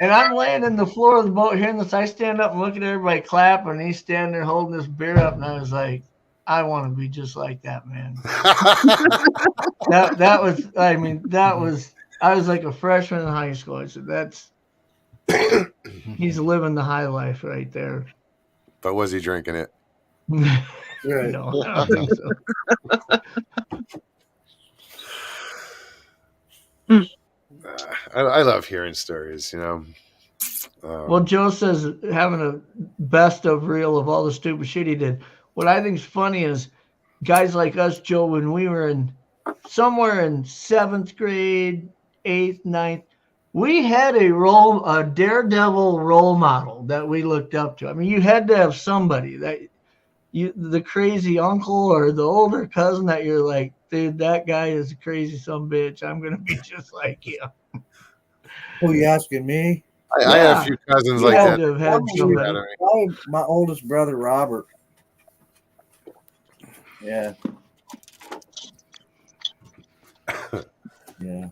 And I'm laying in the floor of the boat hearing this. I stand up and look at everybody clapping, and he's standing there holding this beer up. And I was like, I want to be just like that, man. that was, I mean, that was, I was like a freshman in high school. I said, he's living the high life right there. But was he drinking it? Right. No, I don't think so. I love hearing stories, you know. Well, Joe says having a best of reel of all the stupid shit he did. What I think is funny is guys like us, Joe, when we were somewhere in 7th grade, 8th, 9th, we had a daredevil role model that we looked up to. I mean, you had to have somebody that the crazy uncle or the older cousin that you're like, dude, that guy is a crazy son of a bitch. I'm going to be just like him. Who you asking me? I have a few cousins like that. To have had somebody. My oldest brother, Robert. Yeah. Yeah.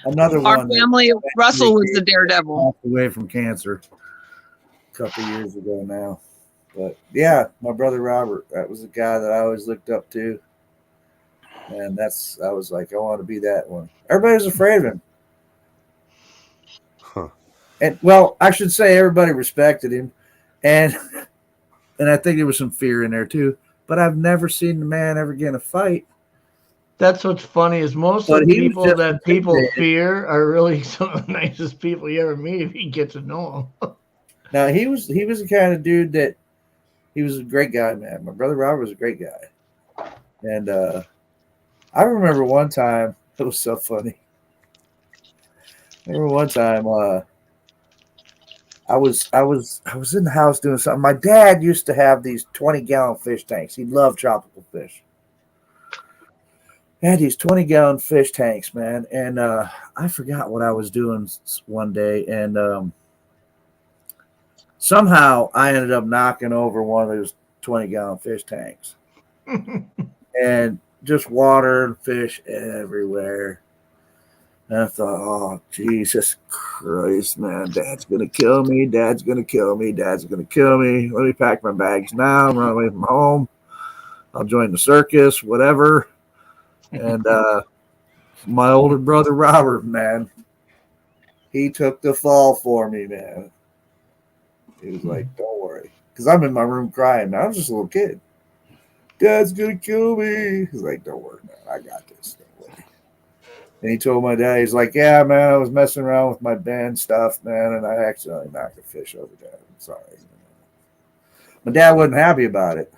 Another Our one. family, Russell was the daredevil. Passed away from cancer a couple years ago now. But yeah, my brother Robert, that was the guy that I always looked up to. And I was like, I want to be that one. Everybody was afraid of him. Huh. And well, I should say everybody respected him. And I think there was some fear in there too. But I've never seen the man ever get in a fight. That's what's funny is most of the people that people fear are really some of the nicest people you ever meet if you get to know them. Now he was the kind of dude that he was a great guy, man. My brother Robert was a great guy. And I remember one time, it was so funny. I remember one time I was in the house doing something. My dad used to have these 20-gallon fish tanks. He loved tropical fish. He had these 20-gallon fish tanks, man. And I forgot what I was doing one day. And somehow I ended up knocking over one of those 20-gallon fish tanks. And just water and fish everywhere. And I thought, oh, Jesus Christ, man. Dad's going to kill me. Dad's going to kill me. Dad's going to kill me. Let me pack my bags now. Run away from home. I'll join the circus, whatever. And my older brother, Robert, man, he took the fall for me, man. He was like, don't worry. Because I'm in my room crying. Now, I was just a little kid. Dad's going to kill me. He's like, don't worry, man. I got this. Don't worry. And he told my dad, he's like, yeah, man, I was messing around with my band stuff, man, and I accidentally knocked a fish over, Dad. I'm sorry. My dad wasn't happy about it.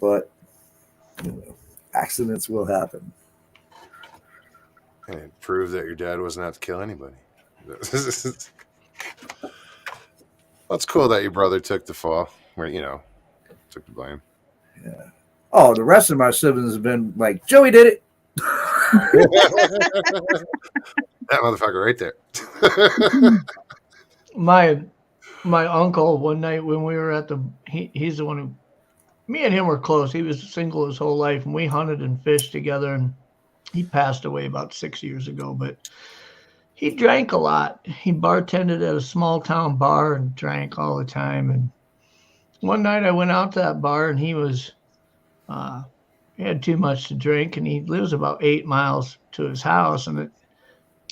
But, you know, accidents will happen. And it proved that your dad wasn't out to kill anybody. Well, it's cool that your brother took the fall, or, you know, took the blame. Yeah. Oh, the rest of my siblings have been like, Joey did it. That motherfucker right there. My uncle, one night when we were at he's the one who, me and him were close. He was single his whole life, and we hunted and fished together, and he passed away about 6 years ago, but he drank a lot. He bartended at a small town bar and drank all the time. And one night I went out to that bar and he had too much to drink, and he lives about 8 miles to his house. And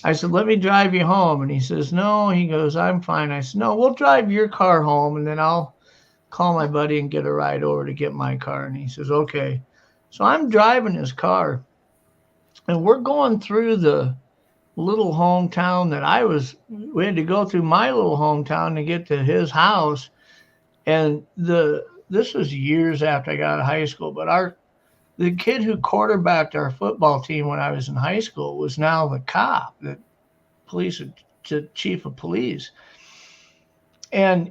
I said, let me drive you home. And he says, no. He goes, I'm fine. I said, no, we'll drive your car home, and then I'll call my buddy and get a ride over to get my car. And he says, okay. So I'm driving his car, and we're going through the little hometown that we had to go through my little hometown to get to his house. And this was years after I got out of high school, but the kid who quarterbacked our football team when I was in high school was now the cop, the chief of police. And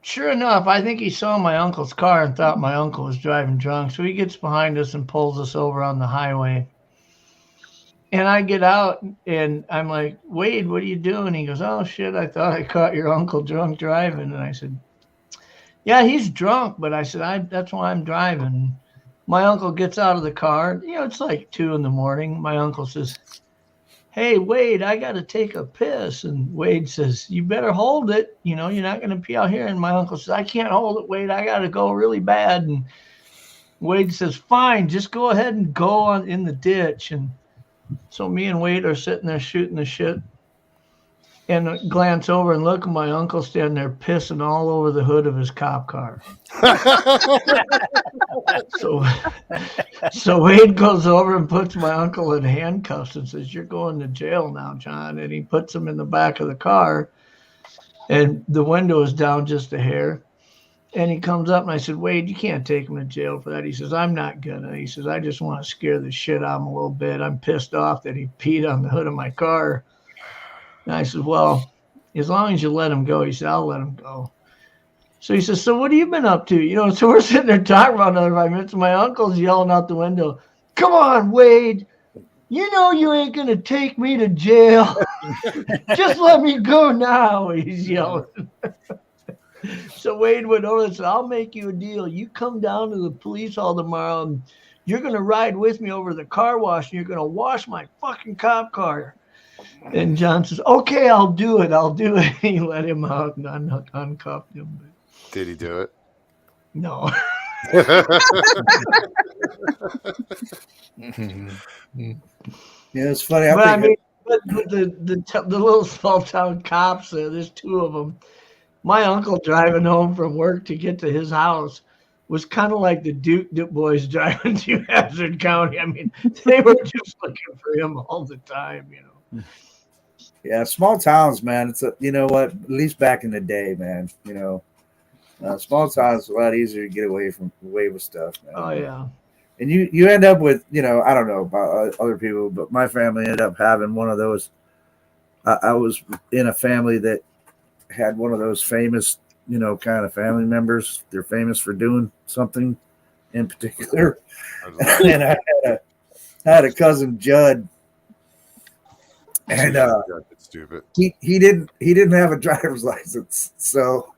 sure enough, I think he saw my uncle's car and thought my uncle was driving drunk. So he gets behind us and pulls us over on the highway. And I get out and I'm like, Wade, what are you doing? He goes, oh shit, I thought I caught your uncle drunk driving. And I said, yeah, he's drunk. But I said, that's why I'm driving. My uncle gets out of the car. It's like 2 a.m. My uncle says, hey, Wade, I got to take a piss. And Wade says, you better hold it. You're not going to pee out here. And my uncle says, I can't hold it, Wade. I got to go really bad. And Wade says, fine, just go ahead and go in the ditch. And so me and Wade are sitting there shooting the shit. And I glance over and look at my uncle standing there pissing all over the hood of his cop car. So Wade goes over and puts my uncle in handcuffs and says, you're going to jail now, John. And he puts him in the back of the car. And the window is down just a hair. And he comes up and I said, Wade, you can't take him to jail for that. He says, I'm not gonna. He says, I just want to scare the shit out of him a little bit. I'm pissed off that he peed on the hood of my car. And I said, well, as long as you let him go. He said, I'll let him go. So he says, so what have you been up to? So we're sitting there talking about another 5 minutes. My uncle's yelling out the window, come on, Wade. You ain't going to take me to jail. Just let me go now, he's yelling. So Wade went over and said, I'll make you a deal. You come down to the police hall tomorrow, and you're going to ride with me over to the car wash, and you're going to wash my fucking cop car. And John says, okay, I'll do it. He let him out and uncuffed him. Did he do it? No. Yeah, it's funny. But the little small town cops there's 2 of them. My uncle driving home from work to get to his house was kind of like the Duke boys driving through Hazard County. I mean, they were just looking for him all the time, Yeah, small towns, man. It's you know what? At least back in the day, man. Small towns a lot easier to get away with stuff, man. Oh yeah. And you end up with, I don't know about other people, but my family ended up having one of those. I was in a family that had one of those famous, kind of family members. They're famous for doing something in particular. And I had a cousin, Judd. And stupid. He didn't have a driver's license, so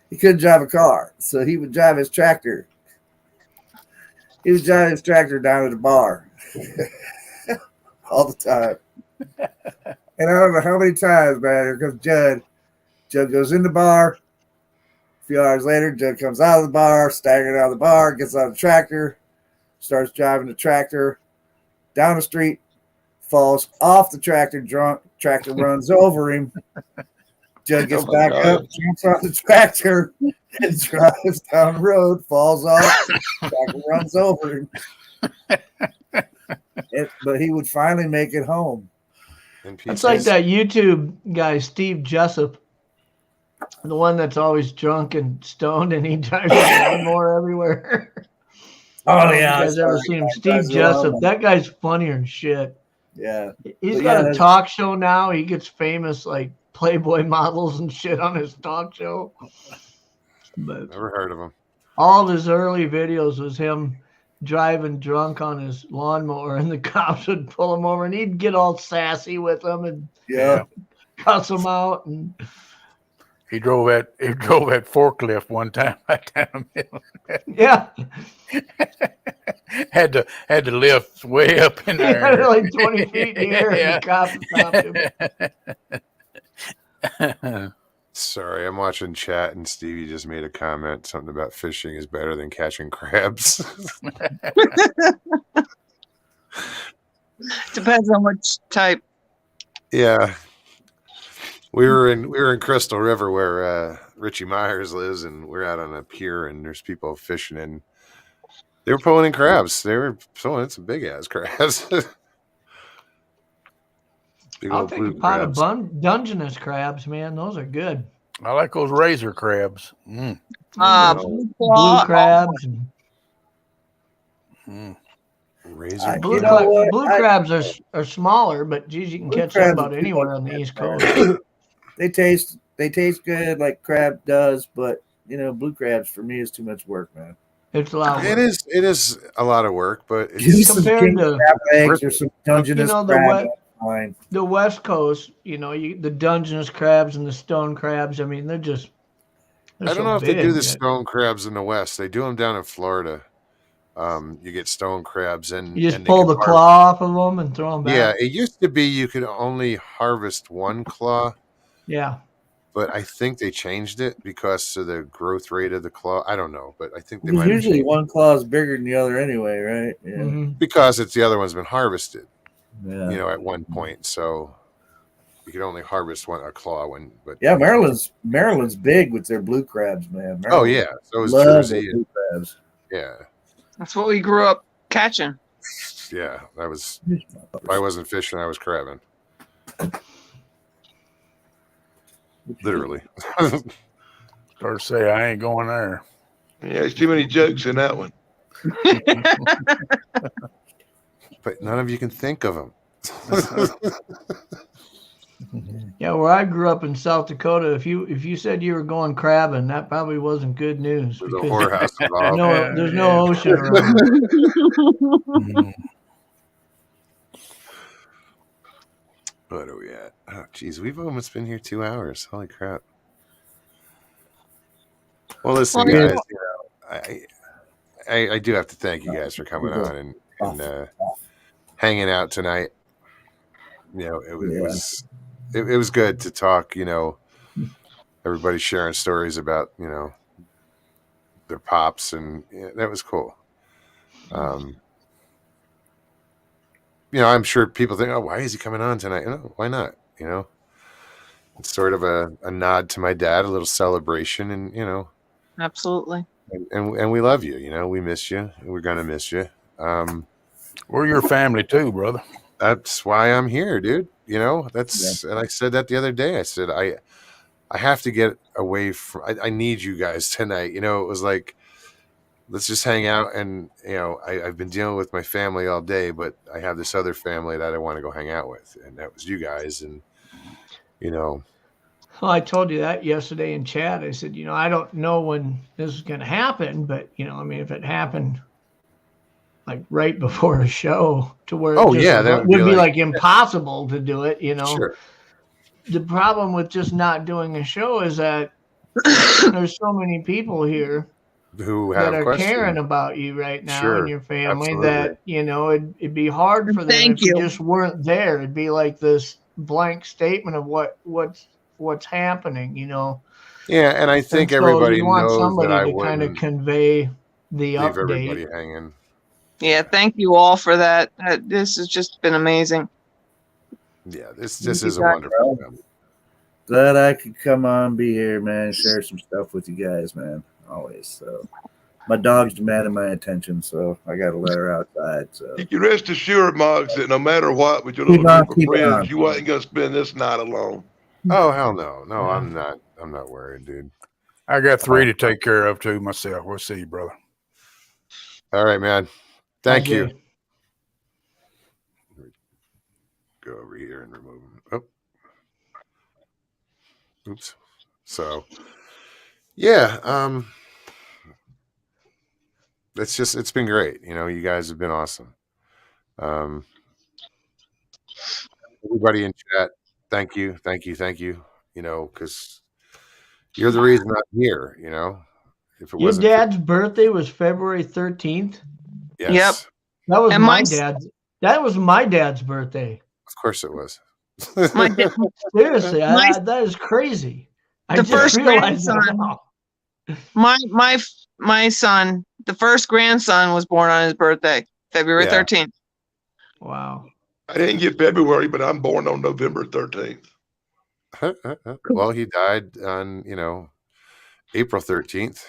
he couldn't drive a car. So he would drive his tractor. He was driving his tractor down to the bar all the time. And I don't know how many times, man, here comes Judd. Judd goes in the bar. A few hours later, Judd comes out of the bar, staggering out of the bar, gets on the tractor, starts driving the tractor down the street, falls off the tractor drunk. Tractor runs over him. Judd gets back up, jumps on the tractor, and drives down the road, falls off. Tractor runs over him. But he would finally make it home. It's like that YouTube guy, Steve Jessup, the one that's always drunk and stoned, and he drives a lawnmower everywhere. Oh, yeah. You guys ever seen him? Steve Jessup. That guy's funnier than shit. Yeah. He's got a talk show now. He gets famous, like Playboy models and shit on his talk show. But never heard of him. All of his early videos was him driving drunk on his lawnmower, and the cops would pull him over, and he'd get all sassy with them and cuss them out. And he drove that forklift one time right down the middle. Yeah. had to lift way up in there. Had like 20 feet in the air, and the cops stopped him. Sorry, I'm watching chat, and Stevie just made a comment. Something about fishing is better than catching crabs. Depends on which type. Yeah, we were in Crystal River where Richie Myers lives, and we're out on a pier, and there's people fishing, and they were pulling in crabs. They were pulling in some big ass crabs. Big I'll old take blue a pot crabs. of Dungeness crabs, man. Those are good. I like those razor crabs. Mm. Blue Blue claw. crabs. And Mm. Razor blue, You know what? blue crabs are smaller, but geez, you can Blue catch them crabs about are anywhere too on the East much, Coast. man. They taste good like crab does, but blue crabs for me is too much work, man. It's a lot of work. It is a lot of work, but Give me it's some compared king to crab legs or worth it. some Dungeness the crab. Fine. the West Coast, the Dungeness crabs and the stone crabs. I mean, they're I don't so know if they do big the that- stone crabs in the West. They do them down in Florida. You get stone crabs, and you just they pull can the claw off of them and throw them Yeah, back. it used to be you could only harvest one claw, Yeah. but I think they changed it because of the growth rate of the claw. I don't know, but I think they Because might have usually changed one claw is bigger than the other anyway, right? Yeah. Mhm. because it's the other one's been harvested. Yeah. At one point, so you could only harvest a claw when. But Yeah, Maryland's big with their blue crabs, man. oh Maryland yeah, so is love their Jersey. blue crabs. Yeah, That's what we grew up catching. yeah. That was. If I wasn't fishing, I was crabbing. Literally. Start to say I ain't going there. Yeah, there's too many jokes in that one. But none of you can think of them. Yeah, where I grew up in South Dakota, if you said you were going crabbing, that probably wasn't good news. There's a because whorehouse involved. there's no ocean around. Mm. What are we at? Oh, geez, we've almost been here 2 hours. Holy crap! Well, listen, Well, guys. I do have to thank you guys for coming on and hanging out tonight. It was good to talk. Everybody sharing stories about their pops, and that was cool. I'm sure people think, oh, why is he coming on tonight? Why not? It's sort of a nod to my dad, a little celebration, and absolutely. and we love you. We miss you. We're gonna miss you. We're your family too, brother. That's why I'm here, dude. And I said that the other day. I said I have to get away from. I need you guys tonight. It was like, let's just hang out, and I've been dealing with my family all day, but I have this other family that I want to go hang out with, and that was you guys, and Well, I told you that yesterday in chat. I said, I don't know when this is going to happen, but if it happened like right before a show to where that would be like impossible to do it, Sure. The problem with just not doing a show is that there's so many people here who have that are questions. caring about you right now Sure, and your family absolutely. that it'd be hard for them Thank if you you. just weren't there. It'd be like this blank statement of what's happening, Yeah, and I think And so everybody you want knows somebody that I to kind of wouldn't convey the leave everybody update. hanging. Yeah, thank you all for that. This has just been amazing. Yeah, this Thank you, is a guys. wonderful film. Glad I could come on, be here, man, share some stuff with you guys, man. Always. So my dog's demanding my attention, so I got to let her outside. So You can rest assured, Moggs, that no matter what, with your Keep little on, group of keep friends, on. you ain't gonna spend this night alone. Oh hell no, Yeah. I'm not worried, dude. I got 3 to take care of too myself. We'll see you, brother. All right, man. Thank Hi, you. Jay. Go over here and remove them. Oh. Oops. So yeah, it's been great. You guys have been awesome. Everybody in chat, thank you. Because you're the reason I'm here. If it Your wasn't dad's birthday was February 13th. yes, That was And my mine's- dad's. That was my dad's birthday. of course it was. My dad, Seriously, My- that is crazy. I The just first realized that grandson, now. my son, the first grandson was born on his birthday, February Yeah. 13th. Wow. I didn't get February, but I'm born on November 13th. Well, he died on, April 13th.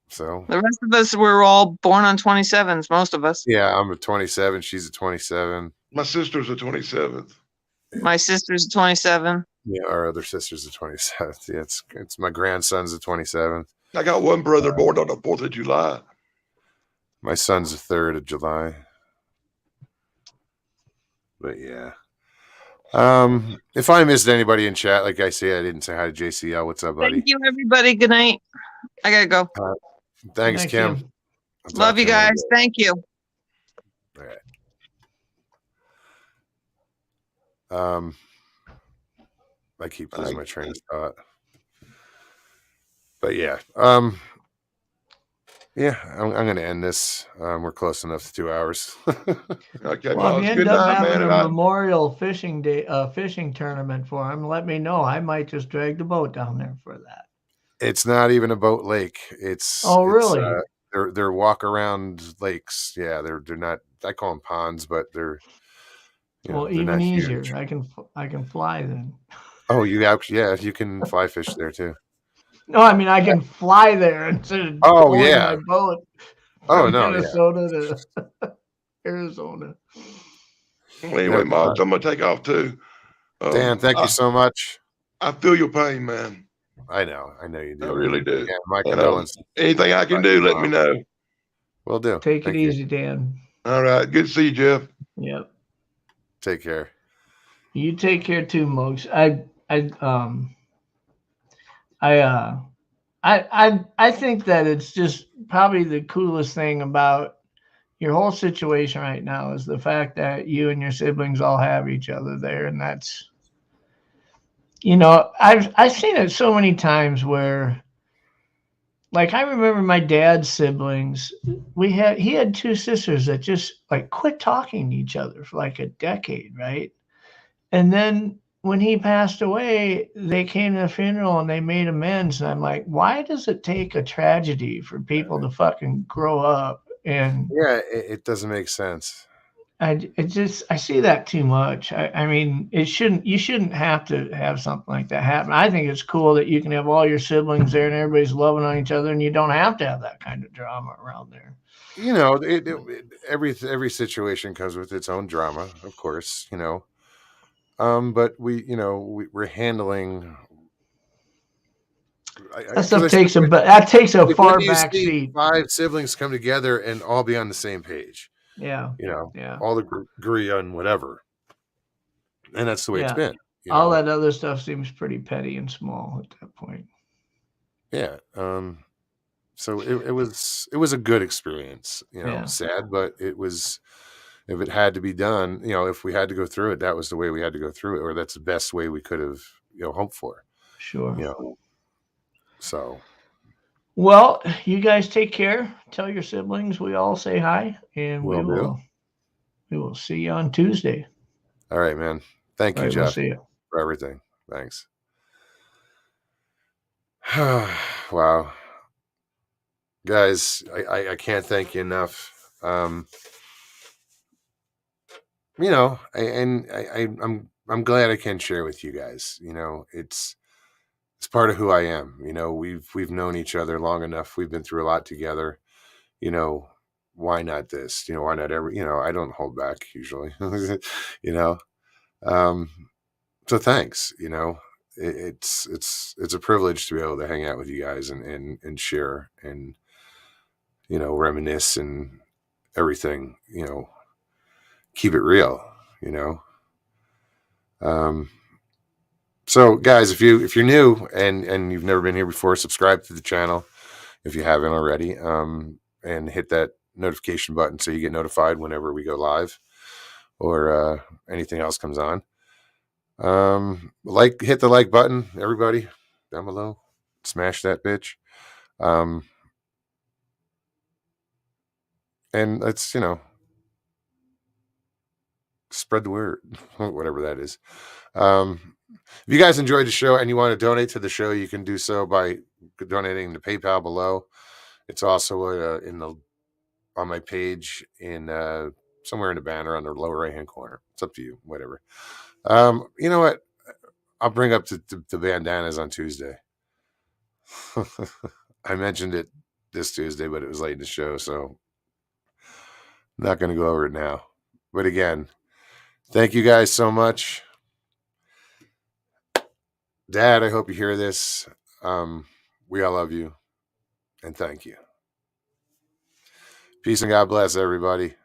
So The rest of us were all born on 27s, most of us. yeah, I'm a 27. She's a 27. My sister's the 27th. My sister's 27. Yeah, our other sister's the 27th. Yeah, it's my grandson's the 27th. I got one brother born on the 4th of July. My son's the 3rd of July. But yeah. If I missed anybody in chat, like I say, I didn't say hi to JCL. What's up, buddy? Thank you, everybody. Good night. I gotta go. Thanks, Thank Kim. you. I'll talk Love to you in a little guys. bit. Thank you. All right. I keep losing my train of thought. But yeah. Yeah, I'm going to end this. We're close enough to 2 hours. Okay, Well, if you it's end good up night, having man. a memorial fishing day, fishing tournament for him, let me know. I might just drag the boat down there for that. It's not even a boat lake. It's really? They're walk around lakes. Yeah, they're not. I call them ponds, but they're Well, they're even not easier. huge. I can fly then. Oh, you can fly fish there too. No, I mean I can fly there instead of pulling my boat from Minnesota to Arizona. Well, anyway, Mods, I'm gonna take off too. Dan, thank you so much. I feel your pain, man. I know you do. I really do. Yeah, my condolences. Anything I can do, let me know. Will do. Take it easy, Dan. All right. Good to see you, Jeff. Yep. Take care. You take care too, Mugs. I think that it's just probably the coolest thing about your whole situation right now is the fact that you and your siblings all have each other there, and that's, I've seen it so many times where, like, I remember my dad's siblings. He had two sisters that just like quit talking to each other for like a decade, right? And then when he passed away, they came to the funeral and they made amends. And I'm like, why does it take a tragedy for people to fucking grow up? And yeah, it doesn't make sense. I see that too much. I mean, you shouldn't have to have something like that happen. I think it's cool that you can have all your siblings there and everybody's loving on each other, and you don't have to have that kind of drama around there. Every situation comes with its own drama, of course. But we're handling. That takes a far back seat. 5 siblings come together and all be on the same page. Yeah. All agree on whatever, and that's the way it's been. All that other stuff seems pretty petty and small at that point. Yeah. So it was a good experience. Sad, but it was. If it had to be done, if we had to go through it, that was the way we had to go through it, or that's the best way we could have, hoped for. Sure. So. Well, you guys take care. Tell your siblings we all say hi, and we will see you on Tuesday. All right, man. Thank you, Jeff, we'll see you. for everything. Thanks. Wow. Guys, I can't thank you enough. I'm glad I can share with you guys. It's part of who I am. We've known each other long enough. We've been through a lot together. Why not this? Why not every? I don't hold back usually. So thanks. It's a privilege to be able to hang out with you guys and share and reminisce and everything. Keep it real. So guys, if you're new and you've never been here before, subscribe to the channel if you haven't already, and hit that notification button so you get notified whenever we go live or anything else comes on. Hit the like button, everybody down below, smash that bitch. And let's Spread the word, whatever that is. If you guys enjoyed the show and you want to donate to the show, you can do so by donating to PayPal below. It's also on my page in somewhere in the banner on the lower right hand corner. It's up to you, whatever. You know what? I'll bring up the bandanas on Tuesday. I mentioned it this Tuesday, but it was late in the show, so I'm not going to go over it now. But again, thank you guys so much. Dad, I hope you hear this. We all love you, and thank you. Peace and God bless, everybody.